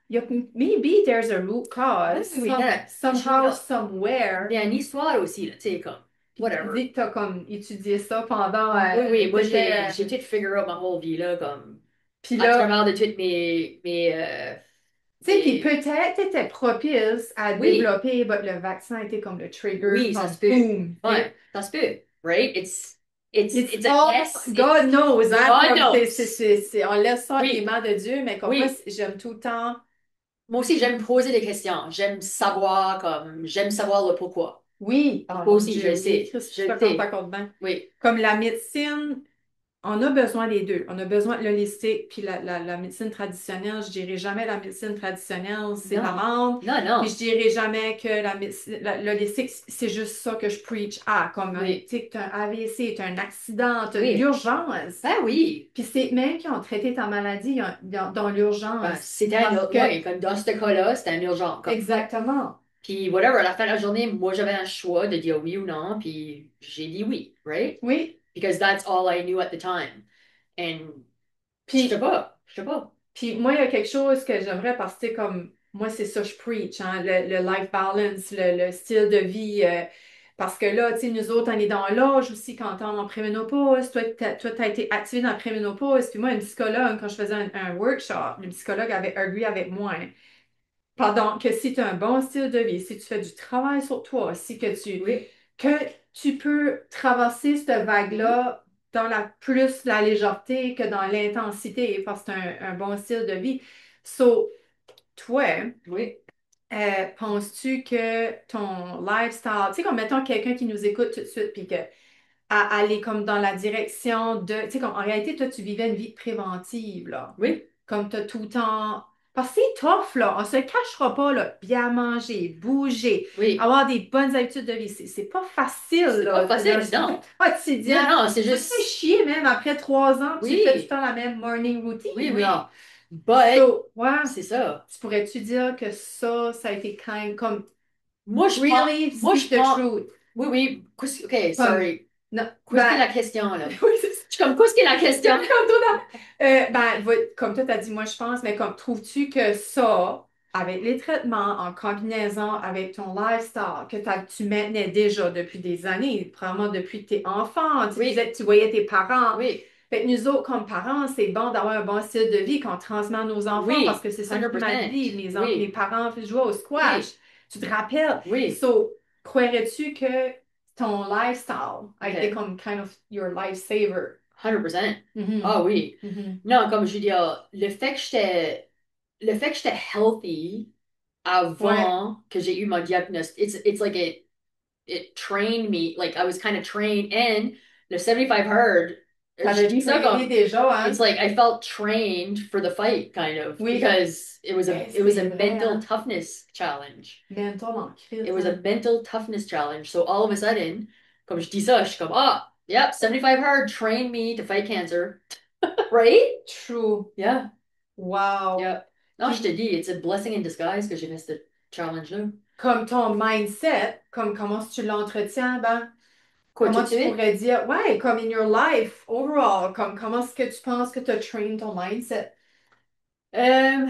maybe there's a root oui, cause, oui, oui, non, non, je suis somehow, d'accord. somewhere. Mais une histoire aussi, là, tu sais, comme, Puis tu whatever. dis que tu as comme étudié ça pendant, Oui, oui, moi, t'étais, j'ai tout figure out ma whole vie, là, comme, puis à là, travers de toutes tu sais, puis mes, peut-être tu étais propice à oui, développer, but le vaccin a été comme le trigger, oui, ça se comme peut. boom, tu Ouais, sais. ça se peut. Right? It's It's a all guess. God knows, hein? God Comme knows. on laisse ça entre les Oui, mains de Dieu, mais comme moi, oui. j'aime tout le temps. Moi aussi, j'aime poser des questions. J'aime savoir le pourquoi. Oui, oh Toi mon aussi, je Dieu, le oui, sais. Christ, je Je suis le pas comme sais. d'accord dedans. Oui. Comme la médecine. On a besoin des deux. On a besoin de l'holistique puis la médecine traditionnelle. Je dirais jamais la médecine traditionnelle, c'est la Non. merde. Non, Puis non. je dirais jamais que l'holistique, c'est juste ça que je preach. Ah, comme, tu Oui. sais, que t'as un AVC, t'as un accident, t'as de Oui. l'urgence. Ben oui. Puis c'est même qui ont traité ta maladie dans Ben, l'urgence. c'était Parce que, ouais, comme dans ce cas-là, c'était un urgent. exactement. Puis, whatever, à la fin de la journée, moi, j'avais un choix de dire oui ou non, puis j'ai dit oui, right? Oui. Because that's all I knew at the time. And je sais Puis pas, je sais pas. Puis moi, il y a quelque chose que j'aimerais parce que comme moi, c'est ça que je preach, hein, le life balance, le style de vie. Parce que là, tu sais, nous autres, on est dans l'âge aussi quand on est en préménopause. Toi, t'as été activé dans la préménopause. Puis moi, une psychologue, quand je faisais un workshop, le psychologue avait agree avec moi, hein. Pardon, que si tu as un bon style de vie, si tu fais du travail sur toi, si Oui. que tu peux traverser cette Mhm. vague-là dans plus la légèreté que dans l'intensité, parce que c'est un bon style de vie. So, toi, Oui. penses-tu que ton lifestyle, tu sais, comme mettons quelqu'un qui nous écoute tout de suite, puis que aller comme dans la direction de, tu sais, comme en réalité, toi, tu vivais une vie préventive, là. Oui. Comme tu as tout le temps. Parce que c'est tough, là. On se cachera pas, là. Bien manger, bouger, Oui. avoir des bonnes habitudes de vie. C'est pas facile, C'est pas là. facile, non. Non, Quotidien. non, c'est Ça te fait juste. chier, même après 3 ans, tu fais tout le Oui. temps la même morning Oui, routine, là. oui. But, So, ouais. c'est ça. Tu pourrais-tu dire que ça a été comme really Moi, speak je the pense. truth? Oui, oui. Ok, Comme, sorry. non, Qu'est-ce qui est ben, la question, là? oui, c'est ça. Je suis comme, qu'est-ce qui est la question? Comme toi, comme toi, t'as dit, moi, je pense, mais comme trouves-tu que ça, avec les traitements, en combinaison avec ton lifestyle, que tu maintenais déjà depuis des années, probablement depuis que t'es enfant, tu Oui, disais que tu voyais tes parents, oui. Fait que nous autres, comme parents, c'est bon d'avoir un bon style de vie qu'on transmet à nos enfants parce Oui, que c'est ça qui m'a 100%. dit. Mes Oui, parents jouaient au squash. oui, Tu te rappelles? oui. So, croirais-tu que ton lifestyle a été OK. comme kind of your lifesaver? 100%. Mhm. Ah oui. Mhm. Non, comme je veux dire, le fait que j'étais healthy Ouais. avant que j'ai eu mon diagnostic, it's like it trained me, like I was kind of trained, and le 75 hard, je T'avais dis ça trainé comme, déjà, it's hein? like I felt trained for the fight, kind of, Oui. because Eh, it was c'est a vrai, mental hein? toughness challenge. Mental en It crise, was a hein? mental toughness challenge. So all of a sudden, comme je dis ça, je suis comme, ah, yep, 75 hard trained me to fight cancer. Right? True. Yeah, Wow. yeah. Non, je te Puis, dis, it's a blessing in disguise que j'ai fait ce challenge-là. comme ton mindset, comme comment tu l'entretiens, ben, Quoi, tout comment de tu suite? pourrais dire, ouais, comme in your life, overall, comme comment est-ce que tu penses que tu as train ton mindset? Euh,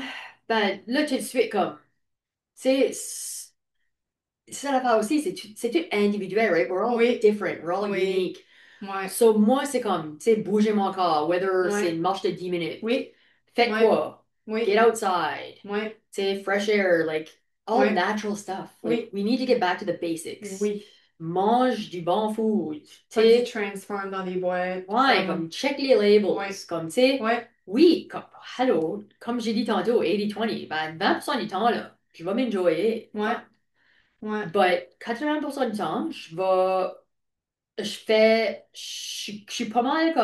ben, là, tout de suite, comme, c'est ça l'affaire aussi, c'est tout individuel, right? We're all Oui, different, we're all oui, unique. ouais, So, moi, c'est comme, tu sais, bouger mon corps, whether c'est ouais, une marche de 10 minutes, oui, faites ouais, quoi? Get oui, outside, ouais, tu sais, fresh air, like, all ouais, natural stuff. Like, oui, we need to get back to the basics. oui. Mange du bon food, tu Pas du sais, transform dans des boîtes, tout ça, ouais, là. comme, check les labels, Ouais, comme, tu sais, ouais, oui, comme, hello, comme j'ai dit tantôt, 80-20, ben, 20% du temps, là, je vais m'enjoyer. ouais, ouais. But 80% du temps, je suis pas mal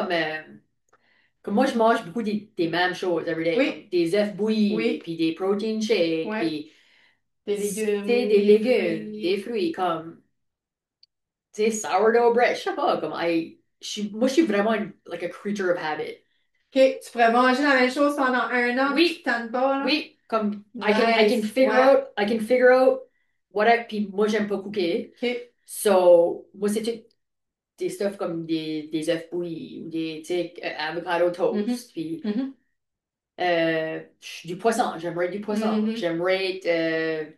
comme moi, je mange beaucoup des mêmes choses every day, comme Oui, des œufs bouillis, oui, puis des protein shakes, ouais. puis Des c'est légumes, des des légumes, des fruits. fruits, comme, tu sais, sourdough bread, je sais pas, comme, moi, je suis vraiment like a creature of habit. OK, tu pourrais manger la même chose pendant un an puis tu Oui, te tannes pas, là? oui, comme, Nice, ouais. I can figure out puis moi, j'aime pas cooker. OK. So, moi, c'est tout des stuff comme des œufs bouillis ou des, tu sais, avocado Mhm, toast, puis mhm, du poisson, j'aimerais du poisson. mhm. J'aimerais,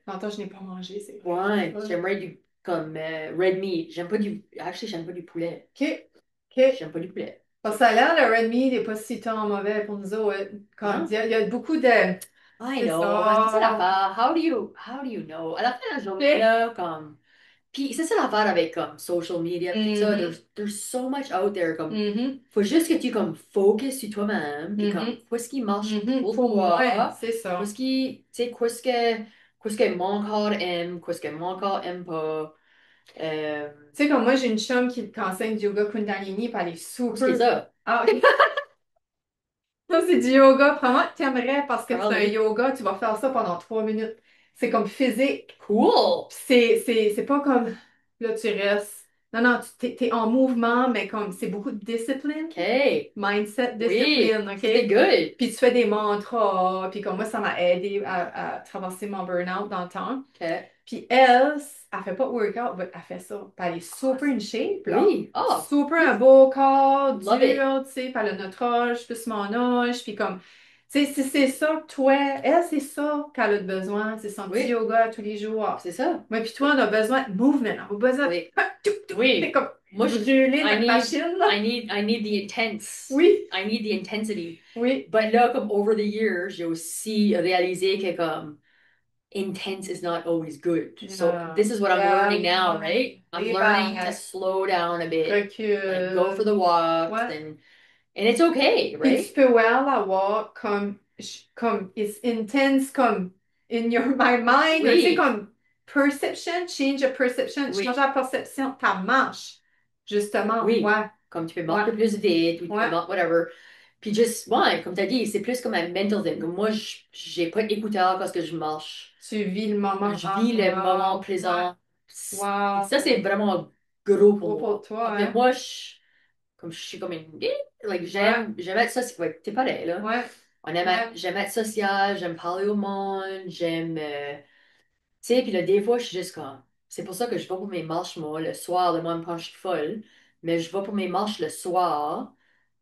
Longtemps, je n'ai pas mangé, c'est vrai. ouais, Ouais. j'aimerais comme red meat. J'aime pas du poulet. OK, OK. J'aime pas du poulet. Parce que ça a l'air, le red meat n'est pas si tant mauvais pour nous autres. Comme, Non? il y a beaucoup de... I C'est know, mais c'est ça ça. l'affaire. How do you know? À la fin de la journée, OK. là, comme, puis c'est ça l'affaire avec comme social media, tout ça, Mhm, there's so much out there, comme, mhm, faut juste que tu comme focus sur toi-même, puis comme, mhm, qu'est-ce qui marche mhm. pour Pour moi, toi, c'est ça. tu sais, qu'est-ce que mon corps aime, qu'est-ce que mon corps aime pas, euh, Tu sais, comme moi, j'ai une chum qui enseigne du yoga Kundalini, puis elle est qu'est-ce que c'est super... ça? Ah, OK. Ça, c'est du yoga. Vraiment, t'aimerais parce que c'est un Parle-moi. yoga, tu vas faire ça pendant 3 minutes. C'est comme physique. Cool! C'est pas comme là, tu restes. Non, non, t'es en mouvement, mais comme c'est beaucoup de discipline. OK, Mindset, oui, discipline, OK? ça c'est good. Puis tu fais des mantras, puis comme moi, ça m'a aidé à traverser mon burn-out dans le temps. OK. Puis elle fait pas de workout, mais elle fait ça. Puis elle est super in shape, là. Oui, oh, Super un beau corps, love it. dur, tu sais. Puis elle a notre âge, plus mon âge. Puis comme, tu sais, si c'est ça que toi, elle, c'est ça qu'elle a besoin. C'est son petit Oui, yoga tous les jours. c'est ça. Moi, puis toi, on a besoin de mouvement. On a besoin de... Oui, C'est oui. comme Moi, brûler notre machine, là. I need the intense. Oui, I need the intensity. oui. But là, comme over the years, j'ai aussi réalisé que comme intense is not always good. So Yeah. this is what I'm learning now, Yeah. right? I'm Les learning to barres. slow down a bit, like go for Recule. the walks Ouais. and it's okay, Puis tu right? peux well avoir comme it's intense comme in your my mind, tu sais, Oui, comme perception, change of perception, change oui, la perception, ta marche, justement, oui. ouais, Comme tu peux ouais, marcher plus vite ou tu peux ouais, marcher whatever. Puis juste, ouais, comme tu as dit, c'est plus comme un mental thing. Comme moi, j'ai pas d'écouteur parce que je marche. tu vis le moment, Je ah, vis le moment wow, ouais, présent. wow, Ça, c'est vraiment gros pour gros pour moi. toi, Parce que hein, moi, comme je suis comme like, ouais, j'aime être social. Ouais, t'es pareil, là. ouais, ouais, J'aime être social, j'aime parler au monde, tu sais, puis là, des fois, je suis juste comme. C'est pour ça que je vais pour mes marches, moi, le soir, de moi, quand je suis folle. Mais je vais pour mes marches le soir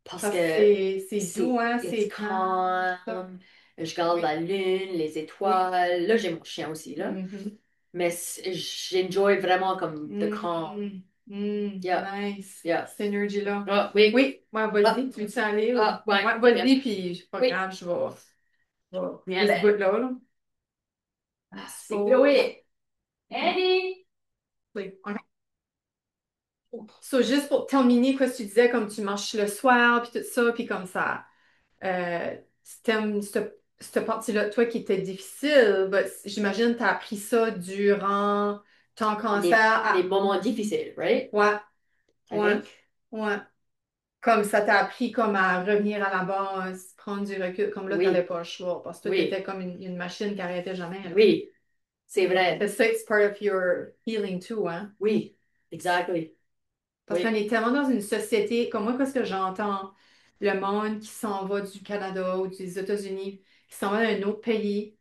parce parce que que c'est doux, hein, it's c'est calme, ça, calm. Je garde oui, la lune, les oui, étoiles. Là, j'ai mon chien aussi, là. mhm, Mais j'enjoy vraiment comme the calm. mhm. Yeah, Nice. yeah. Cette énergie-là. Ah, oui. Oui, ouais, Ah, vas-y, tu veux-tu aller? ah, ouais. Ouais, Bien. vas-y, puis c'est pas Oui. grave, je Bien, vais ce ben. bout-là, là. Ah, c'est So, Chloé. Andy! oui, ok. So, juste pour terminer, quoi, tu disais, comme tu manges le soir, puis tout ça, puis comme ça, t'aimes cette partie-là, toi, qui était difficile, ben, j'imagine que tu as appris ça durant ton cancer. Les moments difficiles, right? Ouais, I ouais, think. ouais. Comme ça t'a appris comme à revenir à la base, prendre du recul, comme là, t'avais Oui, pas le choix, parce que toi, oui, t'étais comme une machine qui arrêtait jamais, là. oui. C'est vrai. Et ça, it's part of your healing too, hein? Oui, exactly. Parce qu'on Oui, est tellement dans une société, comme moi, qu'est-ce que j'entends, le monde qui s'en va du Canada ou des États-Unis, qui s'en va dans un autre pays.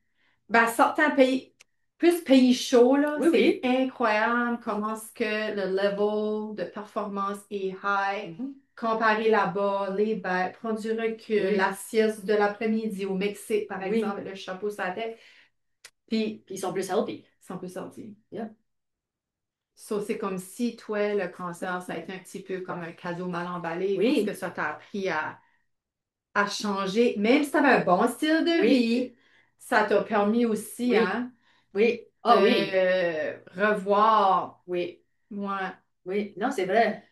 Ben, certains pays, plus pays chauds, là, oui, c'est oui. incroyable comment est-ce que le level de performance est high. Mhm. Comparer là-bas, les bêtes, prendre du recul, Oui, la sieste de l'après-midi au Mexique, par oui. exemple, avec le chapeau sur la tête. Puis, Puis ils sont plus healthy. c'est un peu sorti. Yeah. So, c'est comme si, toi, le cancer, ça a été un petit peu comme un cadeau mal emballé parce que Oui, ça t'a appris à changer. Même si tu avais un bon style de oui, vie, ça t'a permis aussi, oui, hein, oui. Ah oui, de revoir. oui, Ouais. oui. Non, c'est vrai.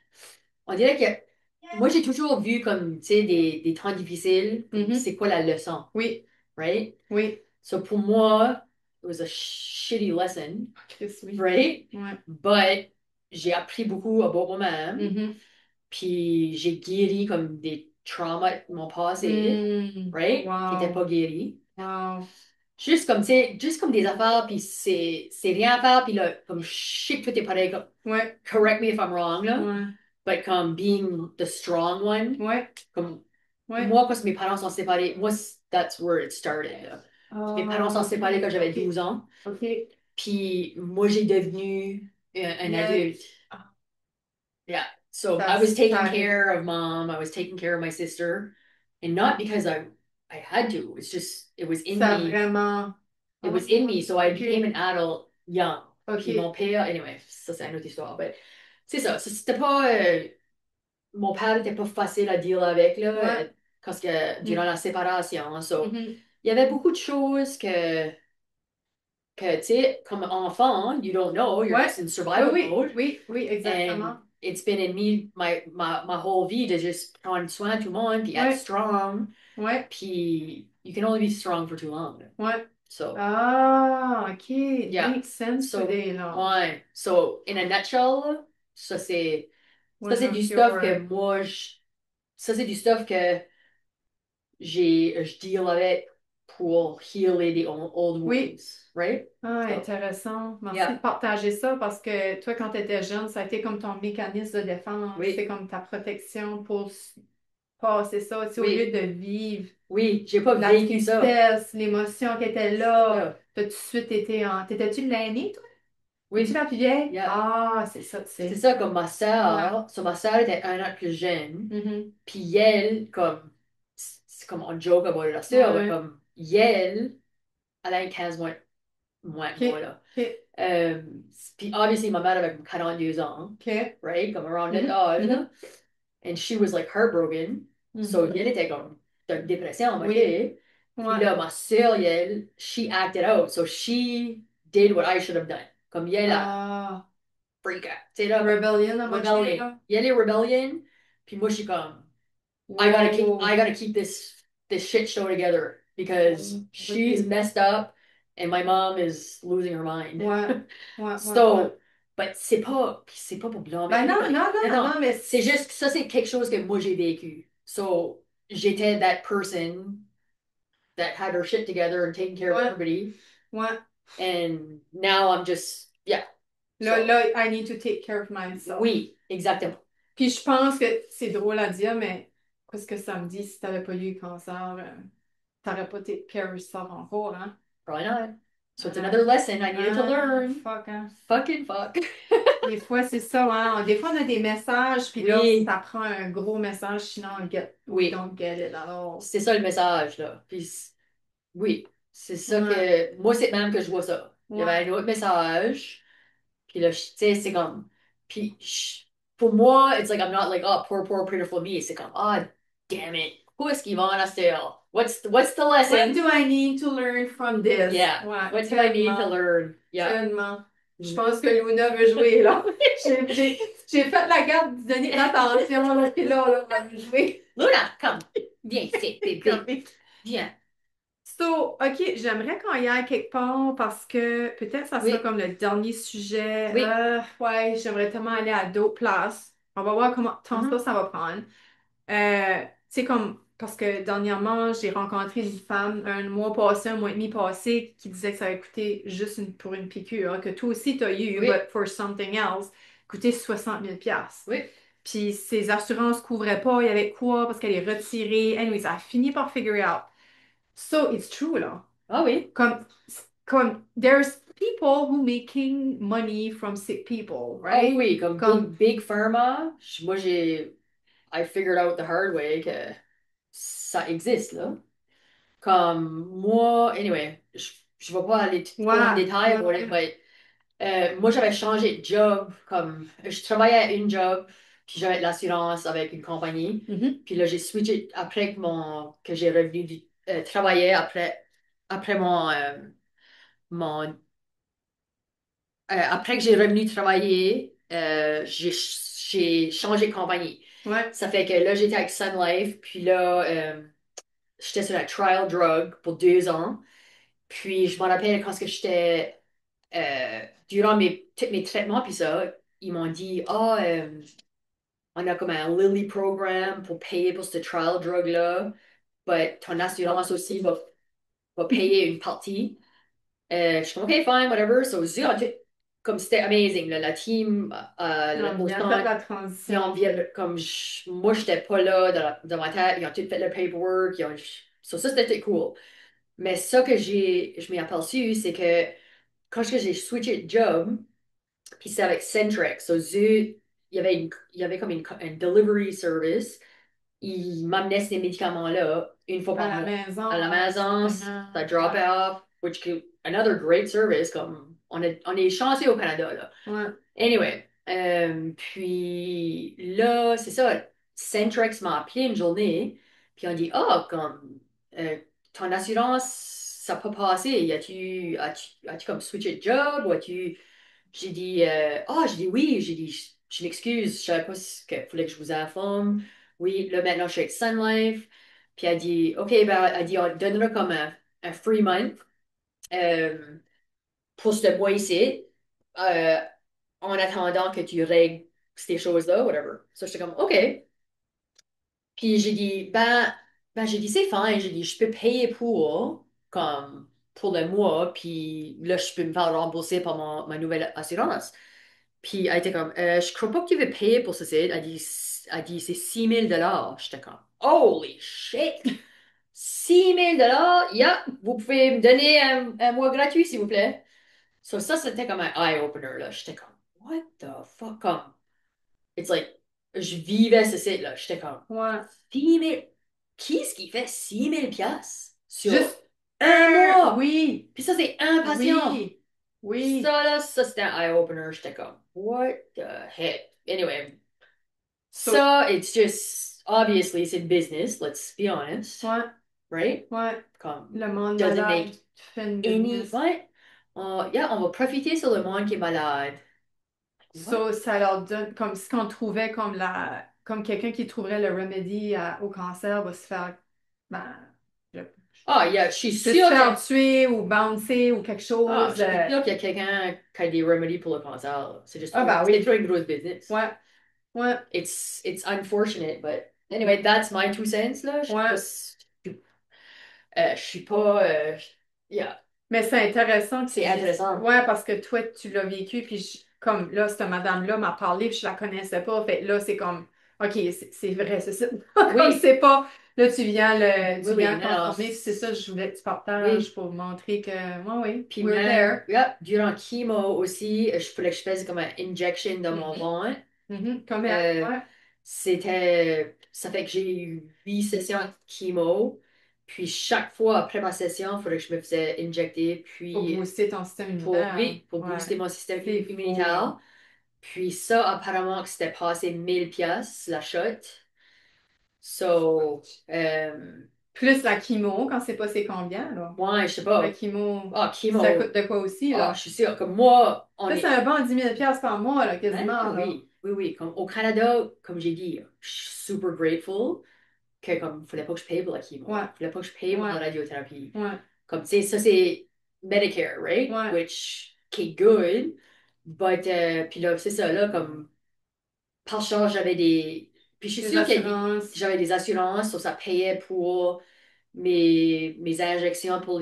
On dirait que moi, j'ai toujours vu comme, tu sais, des temps difficiles, comme Mhm. c'est quoi la leçon, Oui, right? oui. So pour moi, it was a shitty lesson, Chris, oui. right? Ouais. But j'ai appris beaucoup à moi-même, Mhm. puis j'ai guéri comme des traumas de mon passé, right? Qui n'étaient pas Wow. guéris. Wow. Juste comme, tu sais, juste comme des affaires, puis c'est rien à faire, puis là, comme shit, tout est pareil, comme, Ouais. correct me if I'm wrong, là, Ouais. but comme being the strong one, Ouais. comme, Ouais. moi, quand mes parents sont séparés, moi, that's where it started, là. Mes parents sont Ah, ok. séparés quand j'avais Ok. 12 ans, Ok. puis moi, j'ai devenu un Yeah. adulte. Yeah. So Ça, I was ça taking arrive. care of mom, I was taking care of my sister, and not because I had to, it's just, it was in Ça a me. vraiment. It Ah, was in me, so I became ok. an adult young. Puis mon Ok. père, anyway, ça c'est une autre histoire, mais c'est ça, c'était pas, mon père était pas facile à deal avec, là, Ouais. parce que durant Mm. la séparation, so, Mhm. il y avait beaucoup de choses que tu sais, comme enfant, you don't know, you're Ouais. just in Oui, survival oui, mode, oui, oui, and exactement. it's been in me, my whole vie de juste prendre soin de tout le monde, puis être Ouais. strong, Ouais. puis you can only be strong for too long. Ouais. So, Ah, ok. yeah. Makes sense So, today, là. ouais. So, in a nutshell, ça One c'est du of stuff que your. moi, ça c'est du stuff que je deal avec pour healer the old Oui. wounds, right? Ah, So, intéressant. Merci de yeah. partager ça parce que toi, quand tu étais jeune, ça a été comme ton mécanisme de défense. C'est Oui, comme ta protection pour passer ça. Tu sais, au lieu oui, de vivre oui, j'ai pas la vécu ça. tristesse, l'émotion qui était C'est là, ça. t'as tout de suite été en. T'étais-tu l'aîné, toi? Es-tu Oui, la plus vieille? yeah. Ah, c'est ça, tu C'est sais. ça, comme Ouais. ma sœur était un an plus jeune, Mhm. puis elle, comme, c'est comme on joke about la Ouais, sœur, mais ouais. comme, elle a 15 mois moins que moi, OK. là. OK. Euh, Puis, obviously, ma mère avait comme 42 ans, OK. right? Comme around that Mhm. âge, Mhm. là. And she was like heartbroken. So, Mhm. elle était comme dans une dépression, ma Oui. fille. Puis Ouais. là, ma sœur, elle, she acted out. So, she did what I should have done. Comme elle a Ah, freak out. Tu sais, là, comme rebellion à moitié, rebellion. là. Elle est rebellion. Puis moi, je suis comme, I Wow. gotta keep this shit show together because she's OK. messed up and my mom is losing her mind. Ouais. Ouais, ouais, ouais. So, but c'est pas pour blâmer Ben non, anybody. non, Non, non, non, non, mais c'est juste ça, c'est quelque chose que moi j'ai vécu. So, j'étais that person that had her shit together and taking care of ouais, everybody, ouais. and now I'm just yeah. Là, So, là, I need to take care of myself. oui, exactement. Puis je pense que c'est drôle à dire, mais qu'est-ce que ça me dit si t'avais pas eu le cancer, t'aurais pas take care of yourself encore, hein? Probably not. So it's Ah, another lesson I needed to ah, learn. fuck, hein? Fucking fuck. Des fois, c'est ça, hein? Des fois, on a des messages, puis là, Oui, ça prend un gros message, sinon, we oui. don't get it. Alors, C'est ça le message, là. Puis, oui, c'est ça ouais, moi, c'est même que je vois ça. Il y ouais, avait un autre message, puis là, tu sais, c'est comme. Puis pour moi, it's like I'm not like, oh, poor, pitiful me. C'est comme, oh, damn it. Où est-ce qu'ils vont à Stelle? What's the What lesson? do I need to learn from this? Yeah. Ouais, What do I need to tellement, learn? Yeah. tellement. Je Mm. pense que Luna veut jouer, là. J'ai fait la garde de donner de l'attention, là, puis là, elle veut jouer. Luna, come. Viens ici, Comme... bébé. Viens. So, OK, j'aimerais qu'on y aille quelque part parce que peut-être ça sera Oui, comme le dernier sujet. oui. Ouais, j'aimerais tellement aller à d'autres places. On va voir comment tant ça, Mhm. ça va prendre. C'est comme, parce que dernièrement, j'ai rencontré une femme un mois passé, un mois et demi passé, qui disait que ça allait coûter juste pour une piqûre, que toi aussi tu as eu, Oui, but for something else, coûter 60 000 piastres. oui. Puis ses assurances couvraient pas, il y avait quoi, parce qu'elle est retirée. Anyway, ça a fini par figure it out. So, it's true, là. Ah oui. Comme, there's people who making money from sick people, Ah oui, right? oui. Comme Comme, Big Pharma, moi I figured out the hard way que ça existe, là. Comme moi, anyway, je vais pas aller trop en ouais, détail pour it, ouais, mais moi j'avais changé de job, comme je travaillais à une job, puis j'avais de l'assurance avec une compagnie, mhm, puis là j'ai switché après que j'ai revenu travailler après mon après que j'ai revenu travailler, j'ai changé de compagnie. ouais, Ça fait que là j'étais avec Sun Life, puis là j'étais sur la trial drug pour 2 ans. Puis je me rappelle quand que j'étais durant tous mes traitements, puis ça, ils m'ont dit, ah, on a comme un Lilly program pour payer pour ce trial drug-là, but ton assurance aussi va payer une partie. Je suis comme, OK, fine, whatever. So, comme c'était amazing, là, la team, ils ont au bien fait stand, la ils ont transition. bien, comme moi, j'étais pas là dans ma tête, ils ont tout fait le paperwork, so, ça, c'était cool. Mais ça que je m'ai aperçu, c'est que quand j'ai switché de job, puis c'est avec Centrex, so, il y avait comme un delivery service. Il m'amenait ces médicaments-là une fois À par la mois. À maison, la ouais, maison, absolument. ça drop Ouais, off, another great service, comme on est chanceux au Canada, là. ouais, Anyway, puis là, c'est ça, Centrex m'a appelé une journée, puis on dit, ah, comme, ton assurance, ça n'a pas passé, as-tu comme switché de job, ou j'ai dit oui, j'ai dit, je m'excuse, je savais pas ce qu'il fallait que je vous informe. Oui, là maintenant je suis avec Sun Life. Puis elle dit, OK, ben, elle dit, on te donnera comme un free month euh, pour ce mois ici, euh, en attendant que tu règles ces choses-là, whatever. So j'étais comme, OK. Puis j'ai dit, j'ai dit, c'est fine. J'ai dit, je peux payer comme, pour le mois, puis là, je peux me faire rembourser par ma nouvelle assurance. Puis elle était comme, je crois pas que tu veux payer pour ceci. Elle dit c'est 6 000 dollars. J'étais comme, holy shit! 6 000 dollars? Yeah, vous pouvez me donner un mois gratuit, s'il vous plaît. So, ça, c'était comme un eye-opener, là. J'étais comme, what the fuck? Comme, it's like, je vivais ce site-là. J'étais comme, ouais. 6 000. Qui est-ce qui fait 6 000 piastres sur Juste un mois? oui, Puis ça, c'est un patient. oui, oui. Ça, là, ça, c'était un eye-opener. J'étais comme, what the heck? Anyway, So, ça, it's just, obviously, c'est business, let's be honest, ouais, right? ouais. Comme, Le monde doesn't malade make fait une any, business. what? Yeah, on va profiter sur le monde qui est malade. What? So, ça leur donne, comme si on trouvait comme quelqu'un qui trouverait le remedy au cancer va se faire, ben, je- Ah, yeah, je suis peut se sûre faire tuer ou bouncer ou quelque je chose. suis sûre qu'il y a quelqu'un qui a des remedies pour le cancer. Ah, ben C'est oui. trop une grosse business. Ouais, ouais, It's unfortunate, but anyway, that's my 2 cents, là. ouais. Je suis pas, yeah, Mais c'est intéressant que tu c'est dises. intéressant. Ouais, parce que toi, tu l'as vécu, puis comme là, cette madame-là m'a parlé, puis je la connaissais pas. Fait que là, c'est comme, OK, c'est vrai, c'est ça. Comme Oui, c'est pas, là, tu oui, oui, viens non, non, confirmer, puis c'est ça, je voulais que tu partages oui. pour montrer que, ouais, oui, Puis we're même, there. yeah, durant chemo aussi, je voulais que je fasse comme un injection dans mon Mhm, ventre. mhm, comme elle, Euh, ouais, ça fait que j'ai eu 8 sessions de chemo. Puis chaque fois après ma session, il fallait que je me faisais injecter. pour Puis booster ton système immunitaire. oui, pour Ouais, booster mon système c'est fou, là. immunitaire. Puis ça, apparemment, que c'était passé 1000 pièces la shot. So, Plus la chimo, quand c'est pas c'est combien, là. ouais, je sais La pas. chimo, Ah, ça chemo. coûte de quoi aussi, Ah, je là? suis sûre. Comme moi, on Ça, c'est est. un bon 10 000 par mois, là, Ben quasiment, là. oui, oui, oui. Comme au Canada, comme j'ai dit, je suis super grateful que comme fallait pas que je paye pour la chemo. Ouais, Fallait pas que je paye pour ouais, la radiothérapie. ouais, Comme tu sais, ça c'est Medicare, right? ouais. Which qui est good. But puis là, c'est ça, là, comme par chance, j'avais des. Puis je suis Les sûre que assurances. j'avais des assurances, so ça payait pour mes injections pour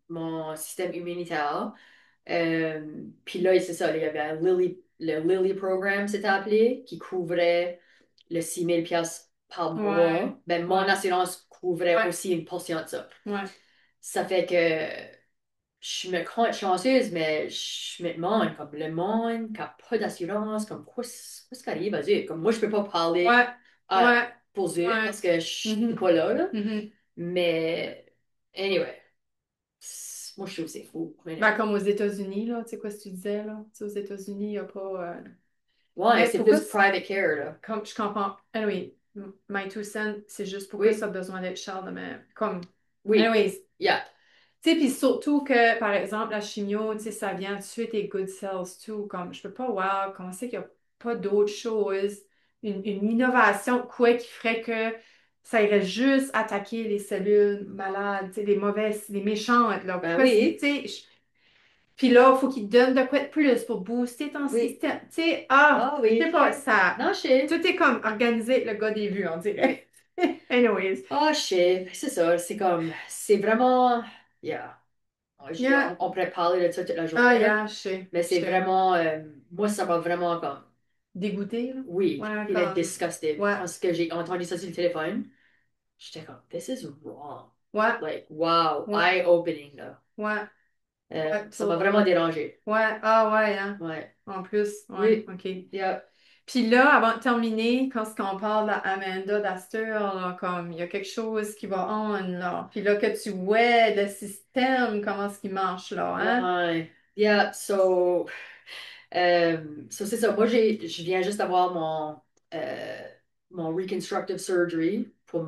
mon système immunitaire. Puis là, c'est ça, il y avait le Lilly Program, c'était appelé, qui couvrait le 6 000 pièces par Ouais, mois. Ben, mon ouais, assurance couvrait ouais, aussi une portion de ça. ouais. Ça fait que je me crois être chanceuse, mais je me demande, comme le monde qui n'a pas d'assurance, comme quoi ce qui arrive à eux? Comme moi, je peux pas parler Ouais, ouais, pour eux ouais. parce que je suis Mhm, pas là, là. mhm. Mais, anyway, moi, je trouve que c'est fou. Ben, Anyway. comme aux États-Unis, là, tu sais quoi ce que tu disais, là? Tu sais, aux États-Unis, il n'y a pas. Ouais, Mais c'est pourquoi, plus private care, là. comme je comprends. Anyway, my two cents, c'est juste pourquoi ça Oui, a besoin d'être cher de même. Comme, oui, anyways, yeah. tu sais, puis surtout que, par exemple, la chimio, tu sais, ça vient de suite et good cells, tout. Comme, je peux pas voir comment c'est qu'il n'y a pas d'autre chose, une innovation, quoi, qui ferait que ça irait juste attaquer les cellules malades, tu sais, les mauvaises, les méchantes, là. Ben Pourquoi, tu oui, sais, puis là, il faut qu'ils te donnent de quoi de plus pour booster ton oui. système. Tu sais, Ah je sais oui. pas, ça. Non, je sais. Tout est comme organisé, le gars des vues, on dirait. Anyways. Ah, je sais. C'est ça. C'est comme, c'est vraiment, yeah. Yeah. On pourrait parler de ça toute la Ah, journée, là. yeah, je sais. Mais Je c'est sais. vraiment, moi, ça m'a vraiment comme, Dégoûté, là. oui, Ouais, il est comme. disgusted. Ouais, Quand ce que j'ai entendu ça sur le téléphone, j'étais comme, this is wrong. ouais, Like, wow, ouais, eye-opening, là. ouais, ouais, Ça m'a vraiment totally. dérangé. Ouais, ah ouais, hein. Ouais. En plus, ouais, Oui. OK. Yeah. Puis là, avant de terminer, quand on parle d'Amanda d'Astor, là, comme il y a quelque chose qui va on, là. Puis là, que tu vois le système, comment est-ce qu'il marche, là, hein? Ouais. Yeah, c'est ça. Moi, je viens juste d'avoir euh, mon reconstructive surgery pour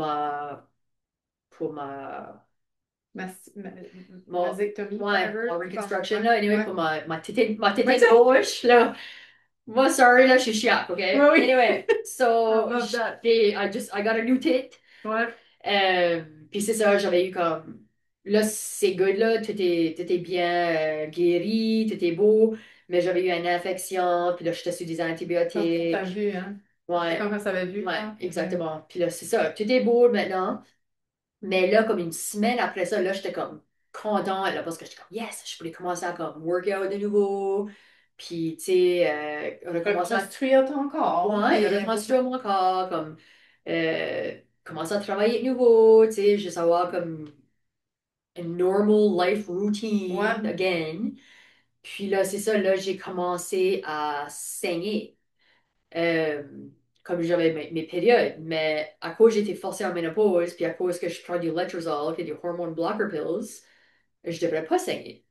Mas- ma- mon, Vasectomie, ouais, whatever. mon Comme, reconstruction, ouais, là, anyway, ouais. pour ma Ouais, tétine ça. gauche, là. Moi, sorry, là, je suis chiaque, OK? Ouais, oui. Anyway, I so, love that. I got a new tit. Ouais. Puis c'est ça, j'avais eu comme, là, c'est good, là, tout est bien guéri, tout est beau, mais j'avais eu une infection, puis là, j'étais sur des Parce que t'as antibiotiques. vu, hein? C'est Ouais, comme quand ça avait vu, ouais, hein? Mhm. exactement. Puis là, c'est ça, tout est beau maintenant. Mais là, comme une semaine après ça, là, j'étais comme contente, là, parce que j'étais comme, yes, je pouvais commencer à comme workout de nouveau. Puis, tu sais, recommencer à, Reconstruire ton corps. ouais, Puis, reconstruire mon corps, comme, euh, commencer à travailler de nouveau, tu sais, juste avoir comme a normal life routine ouais. again. Puis là, c'est ça, là, j'ai commencé à saigner. euh, comme j'avais mes périodes. Mais à cause j'étais forcée en ménopause, puis à cause que je prends du letrozole, qui est des hormone blocker pills, je devrais pas saigner.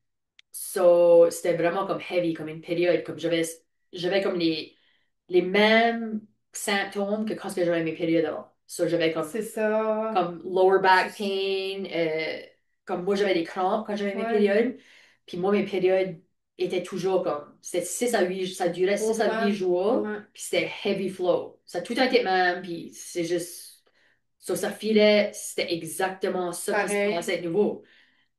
So, c'était vraiment comme heavy, comme une période, comme j'avais comme les mêmes symptômes que quand que j'avais mes périodes avant. So, j'avais C'est ça. comme lower back C'est- pain, comme moi j'avais des crampes quand j'avais mes Ouais. périodes, puis moi mes périodes étaient toujours comme, c'était 6 à 8 ça durait 6 à 8 Autant. jours, Ouais. puis c'était heavy flow. Ça a tout le temps été le même, puis c'est juste, ça filait, c'était exactement ça qui se Pareil. passait de nouveau.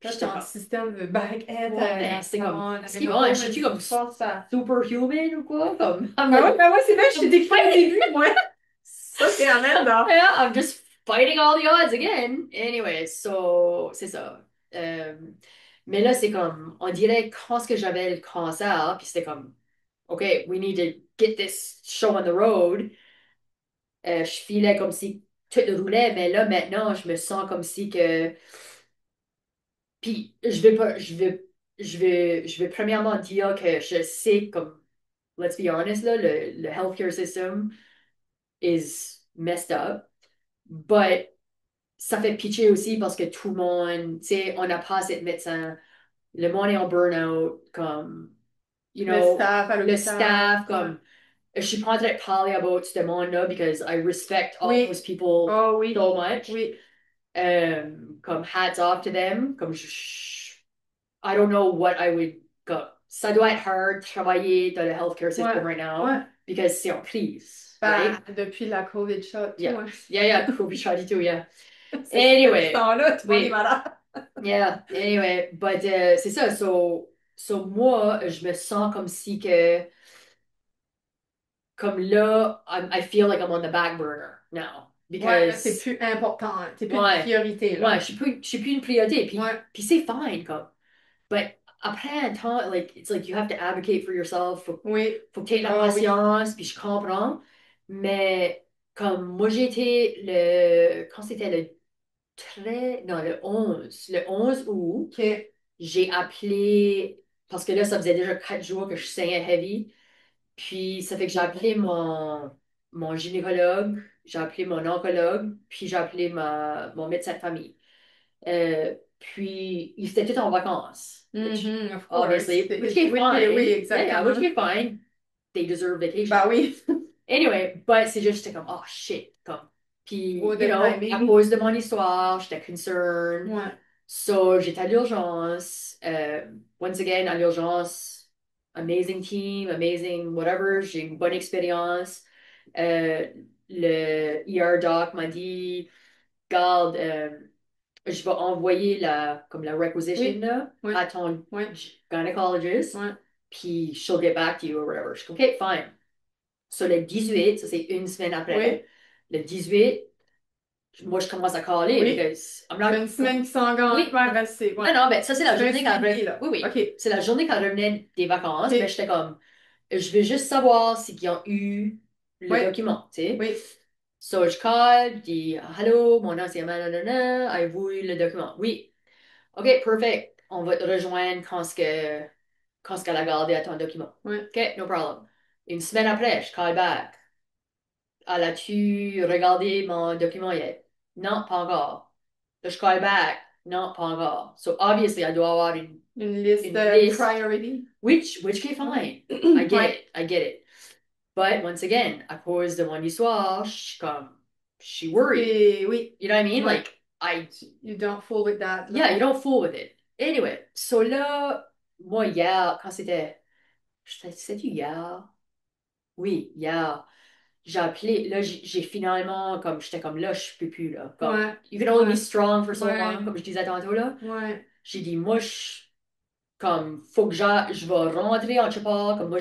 Puis Là, j'étais ton comme, système de back end ouais, à c'était comme, prendre. La est-ce qu'il va, je ménopause, suis il comme force à. superhuman ou quoi? Comme, I'm Ben like, ouais, c'est vrai, je t'ai décrit au début, moi. Ça, c'est Amanda. yeah, I'm just fighting all the odds again. Anyway, c'est ça. Euh, mais là, c'est comme, on dirait quand ce que j'avais le cancer, puis c'était comme, OK, we need to get this show on the road. Je filais comme si tout roulait, mais là, maintenant, je me sens comme si que. Puis, je vais pas, je vais premièrement dire que je sais, comme, let's be honest, là, le healthcare system is messed up. But ça fait pitcher aussi parce que tout le monde, tu sais, on n'a pas assez de médecins. Le monde est en burn-out, comme, you Le know, staff à le l'hôpital. staff, Ouais. comme, je suis pas en train de parler about ce monde-là because I respect all those Oui. people Oh oui. so much. Oui. Comme hats off to them, comme I don't know what I would go. Ça doit être hard travailler dans le healthcare system Ouais. right now Ouais. because c'est en crise, Ben, right? depuis la COVID shot, tout, Yeah. hein. Yeah, yeah, COVID shot et tout, yeah. C'est ça, depuis ce Anyway, temps-là, tout le monde est oui, malade. yeah, anyway, but c'est ça, so moi, je me sens comme si que, comme là, I feel like I'm on the back burner now Ouais, là, c'est because, plus important. C'est plus une ouais, priorité, ouais, là. je suis plus une priorité, Ouais. puis c'est fine, comme. But après un temps, like, it's like you have to advocate for yourself. Oui. Faut que tu aies la Oh oui. patience, puis je comprends. Mais comme moi, j'ai été le... Quand c'était non, le 11. Le 11 août, OK. j'ai appelé... Parce que là, ça faisait déjà 4 jours que je saignais heavy. Puis ça fait que j'ai appelé mon gynécologue, j'ai appelé mon oncologue, puis j'ai appelé mon médecin de famille. Puis, ils étaient tous en vacances, which, Mhm, of course. obviously, which is Oui, oui, fine. Yeah, yeah, which exactement. is fine. They deserve vacation. Ben oui. Anyway, but c'est juste, j'étais comme, oh shit, comme. Puis, Trop you de know, à timing. cause de mon histoire, j'étais concerned. Ouais. So, j'étais à l'urgence. Once again, à l'urgence, amazing team, amazing whatever. J'ai une bonne expérience. Euh, le ER doc m'a dit, garde, je vais envoyer comme la requisition Oui. là, Oui. à ton Oui. gynecologist, Ouais. puis she'll get back to you or whatever. Je suis comme, OK, fine. So, le 18, ça c'est une semaine après, Oui. le 18, moi je commence à caler Oui. because I'm Ça fait not. une semaine qui s'engage. Oui, Ben, rester. non, Ouais. non, ben ça c'est Tu la fais un journée quand je suivi, revenais. là. Oui, oui. OK. C'est la journée quand je revenais des vacances, mais OK. j'étais comme, je veux juste savoir s'ils ont eu le Oui. document, tu sais. Oui. So, je call, je dis, Allô, mon nom c'est nanana, avez-vous eu le document? Oui. OK, perfect. On va te rejoindre quand ce qu'elle a gardé à ton document. Oui. OK, no problem. Une semaine après, je call back. Elle a-tu regardé mon document yet? Non, pas encore. Là, je call back. Non, pas encore. So, obviously, elle doit avoir Une liste une liste, priority. which is fine. I get Ouais. it. I get it. But once again, à cause de mon histoire, je suis comme, je suis worried. Et oui. You know what I mean? Ouais. Like, You don't fool with that, là. yeah, you don't fool with it. Anyway, so là, moi, hier, quand c'était hier? Oui, hier. J'ai appelé, là, j'ai finalement, comme, j'étais comme là, je peux plus, là. Comme, Ouais. you can only be Ouais. strong for so long, Ouais. comme je disais tantôt, là. Ouais. J'ai dit, moi, comme, faut que je vais rentrer en quelque part, comme moi,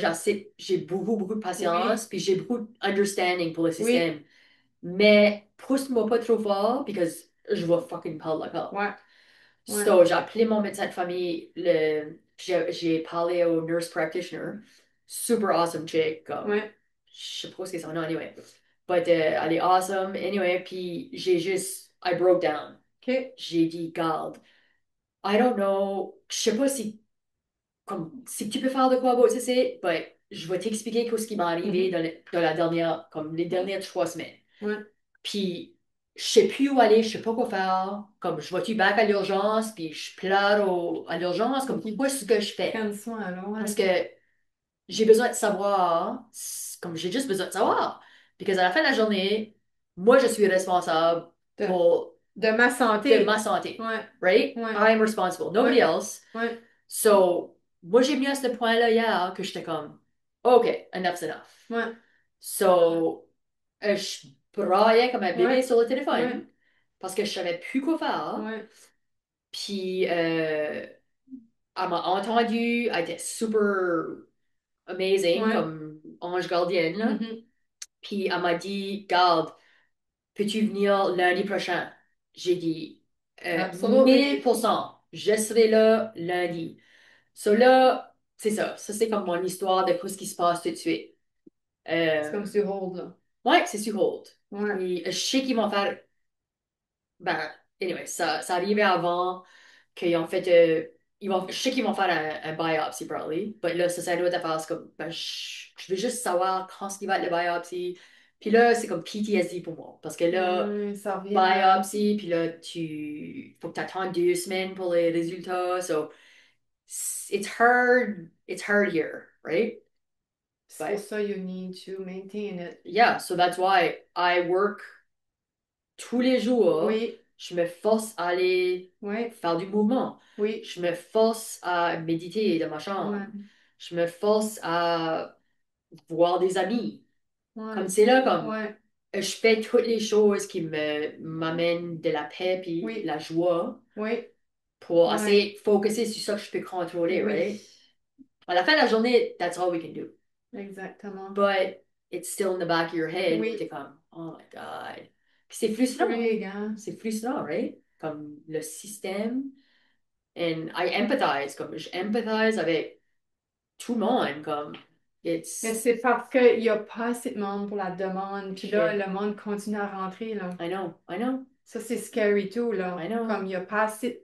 j'ai beaucoup, beaucoup de Oui. patience, puis j'ai beaucoup d'understanding pour le Oui. système. Mais pousse-moi pas trop fort, because je vais fucking perdre le corps. Ouais. Ouais. So, j'ai appelé mon médecin de famille, j'ai parlé au nurse practitioner, super awesome chick, comme, Ouais. je sais pas ce que c'est son nom, anyway. But elle est awesome, anyway, puis I broke down. OK. J'ai dit, garde, I don't know, je sais pas si tu peux faire de quoi, tu sais, but je vais t'expliquer ce qui m'est arrivé Mhm. dans la dernière, comme les dernières 3 semaines. Ouais. Puis, je sais plus où aller, je sais pas quoi faire. Comme, je vais-tu back à l'urgence, puis je pleure à l'urgence, Faut comme, qu'ils quoi ce que je fais? prennent soin, là. Parce Ouais. que j'ai besoin de savoir, comme j'ai juste besoin de savoir. Parce qu'à la fin de la journée, moi, je suis responsable De, pour, de ma de ma santé. santé. Ouais. Right? Ouais. I'm responsible. Nobody Ouais. else. Ouais. So, moi, j'ai mis à ce point-là hier que j'étais comme, OK, enough's enough. Ouais. So, je braillais comme un bébé Ouais. sur le Ouais. téléphone parce que je savais plus quoi faire. Ouais. Puis, elle m'a entendu, elle était super amazing Ouais. comme ange gardienne, là. Mhm. Puis, elle m'a dit, garde, peux-tu venir lundi prochain? J'ai dit, Absolutely. 1000%, je serai là lundi. So là, c'est ça. Ça, c'est comme mon histoire de ce qui se passe tout de suite. C'est Euh, comme sur hold, là. ouais, c'est sur hold. Ouais. Puis, je sais qu'ils vont faire. Ben, anyway, ça arrivait avant qu'ils ont fait. Je sais qu'ils vont faire un biopsy, probably. Mais là, ça doit être faire, c'est comme. Ben, je veux juste savoir quand ce qui va être le biopsy. Puis là, c'est comme PTSD pour moi. Parce que là, Ça revient à... biopsy, puis là, faut que tu attendes 2 semaines pour les résultats. So, it's hard here. right? C'est pour But ça you need to maintain it. yeah, so that's why I work tous les jours. Oui, Je me force à aller oui, faire du mouvement. oui, Je me force à méditer dans ma chambre. ouais, Je me force à voir des amis. ouais, Comme c'est là, comme ouais, je fais toutes les choses qui m'amènent de la paix puis oui, la joie oui, pour ouais, essayer de focuser sur ça que je peux contrôler, oui, right? À la fin de la journée, that's all we can do. exactement. But it's still in the back of your head. Oui, T'es comme, oh my God. C'est frustrant. Frig, hein? C'est frustrant, right? Comme le système. And I empathize. Comme je empathize avec tout le monde. Comme, Mais it's, c'est parce qu'il n'y a pas assez de monde pour la demande. Puis là, shit. le monde continue à rentrer, là. I know, I know, Ça, c'est scary tout, I là. know. Comme il n'y a pas assez de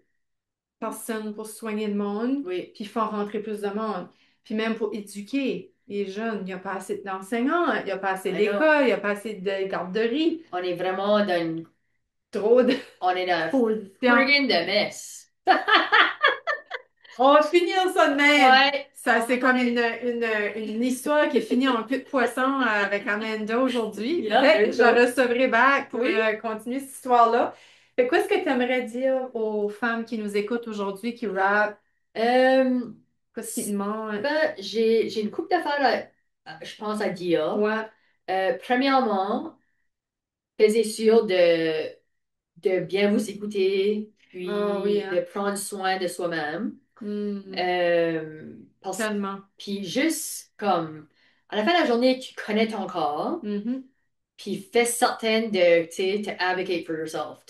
personnes pour soigner le monde, Oui, puis il faut en rentrer plus de monde. Puis même pour éduquer les jeunes, il n'y a pas assez d'enseignants, il n'y a pas assez I know. d'écoles, il n'y a pas assez de garderies. On est vraiment dans une, Trop de on est dans positions. friggin' de mess. On va finir ça de même. Ouais, Ça, c'est comme une histoire qui est finie en queue de poisson avec Amanda aujourd'hui. yeah, Peut-être there que you je la go. recevrai back pour Oui. continuer cette histoire-là. Fait que qu'est-ce que tu aimerais dire aux femmes qui nous écoutent aujourd'hui, qui rappent, Euh, qu'est-ce qu'ils demandent? ben, j'ai une couple d'affaires, je pense, à dire. Ouais. Premièrement, faisez sûr de bien vous écouter, Ah oui, puis de hein. prendre soin de soi-même. Hmm. Euh, parce, Tellement. puis juste comme, à la fin de la journée, tu connais ton corps, Mhm. puis fais certain de, tu sais, to advocate for yourself,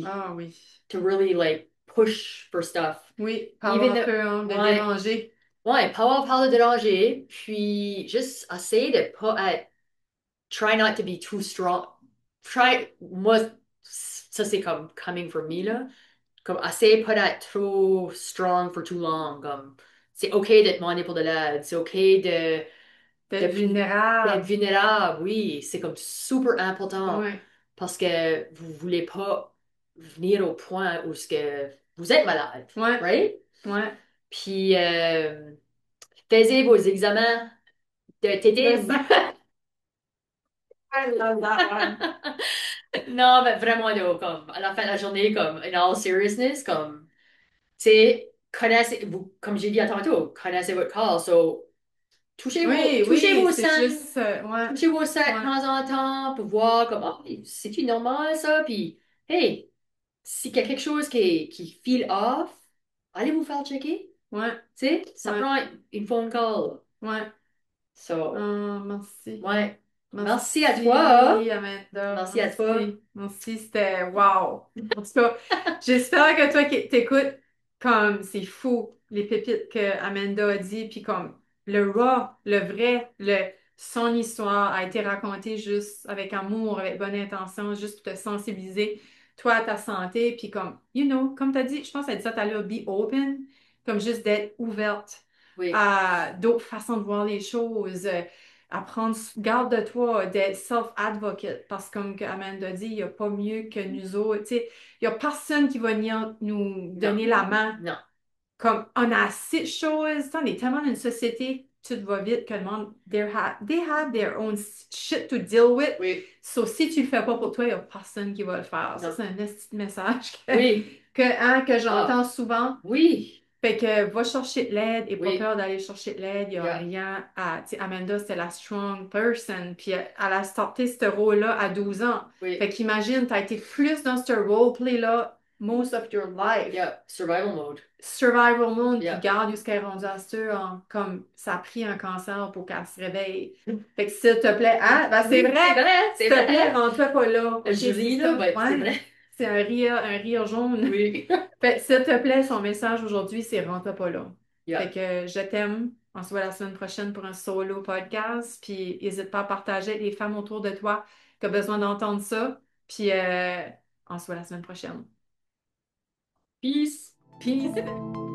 Ah oui. to really like push for stuff. Oui, pas Even avoir though, peur hein, de ouais, déranger. ouais, pas avoir peur de déranger, puis juste essayer de pas être, try not to be too strong. Moi, ça c'est comme coming from me là. Comme, essaye pas d'être trop strong for too long. Comme, c'est OK de demander pour de l'aide. C'est OK D'être de- d'être vulnérable. vulnérable. Oui, c'est comme super important Ouais. parce que vous voulez pas venir au point où ce que vous êtes malade. Ouais. Right? Ouais. Puis, faisiez vos examens de De tétine. ça. I love that one. Non, mais vraiment, là, comme, à la fin de la journée, comme, in all seriousness, comme, tu sais, comme j'ai dit à tantôt, connaissez votre corps. So, Oui, touchez oui, vos c'est seins, juste, ouais, touchez vos seins de ouais, temps en temps pour voir comme, oh, c'est-tu normal ça? Puis, hey, s'il y a quelque chose qui feel off, allez vous faire checker. ouais, Tu sais, ça ouais, prend une phone call. ouais. So, Merci. ouais. Merci à Merci, toi. Amanda. Merci à toi. Merci. Merci, c'était wow. En tout cas, j'espère que toi qui t'écoutes, comme c'est fou, les pépites que Amanda a dit, puis comme le raw, le vrai, son histoire a été racontée juste avec amour, avec bonne intention, juste pour te sensibiliser, toi, à ta santé, puis comme, comme tu as dit, je pense qu'elle dit ça tout à l'heure, be open, comme juste d'être ouverte Oui, à d'autres façons de voir les choses apprendre, garde de toi, d'être self-advocate, parce que comme que Amanda dit, il n'y a pas mieux que nous autres. Tu sais, il n'y a personne qui va venir nous non, donner la main. non, Comme on a assez de choses, tu sais, on est tellement dans une société, tout va vite que le monde, they have their own shit to deal with. oui, So, si tu le fais pas pour toi, il n'y a personne qui va le faire. Ça, non, c'est un petit message oui, que ah, j'entends souvent. oui, Fait que va chercher de l'aide et pas oui, peur d'aller chercher de l'aide. Il n'y a yeah, rien à. Tu sais, Amanda, c'était la strong person. Puis elle a starté ce rôle-là à 12 ans. oui, Fait qu'imagine, tu as été plus dans ce roleplay-là most of your life. yeah, survival mode, Survival mode, puis yeah, garde jusqu'à ce qu'elle est rendue à cette heure, comme ça a pris un cancer pour qu'elle se réveille. Fait que s'il te plaît, hein, ben c'est oui, vrai, c'est vrai, s'il c'est te plaît, vrai. rends-toi pas là. OK, Je c'est ris là, ça. ben, c'est Ouais, vrai. c'est un rire jaune. Oui, Fait, s'il te plaît, son message aujourd'hui, c'est rends-toi pas là. yeah. Fait que je t'aime. On se voit la semaine prochaine pour un solo podcast. Puis n'hésite pas à partager avec les femmes autour de toi qui ont besoin d'entendre ça. Puis on se voit la semaine prochaine. Peace. Peace.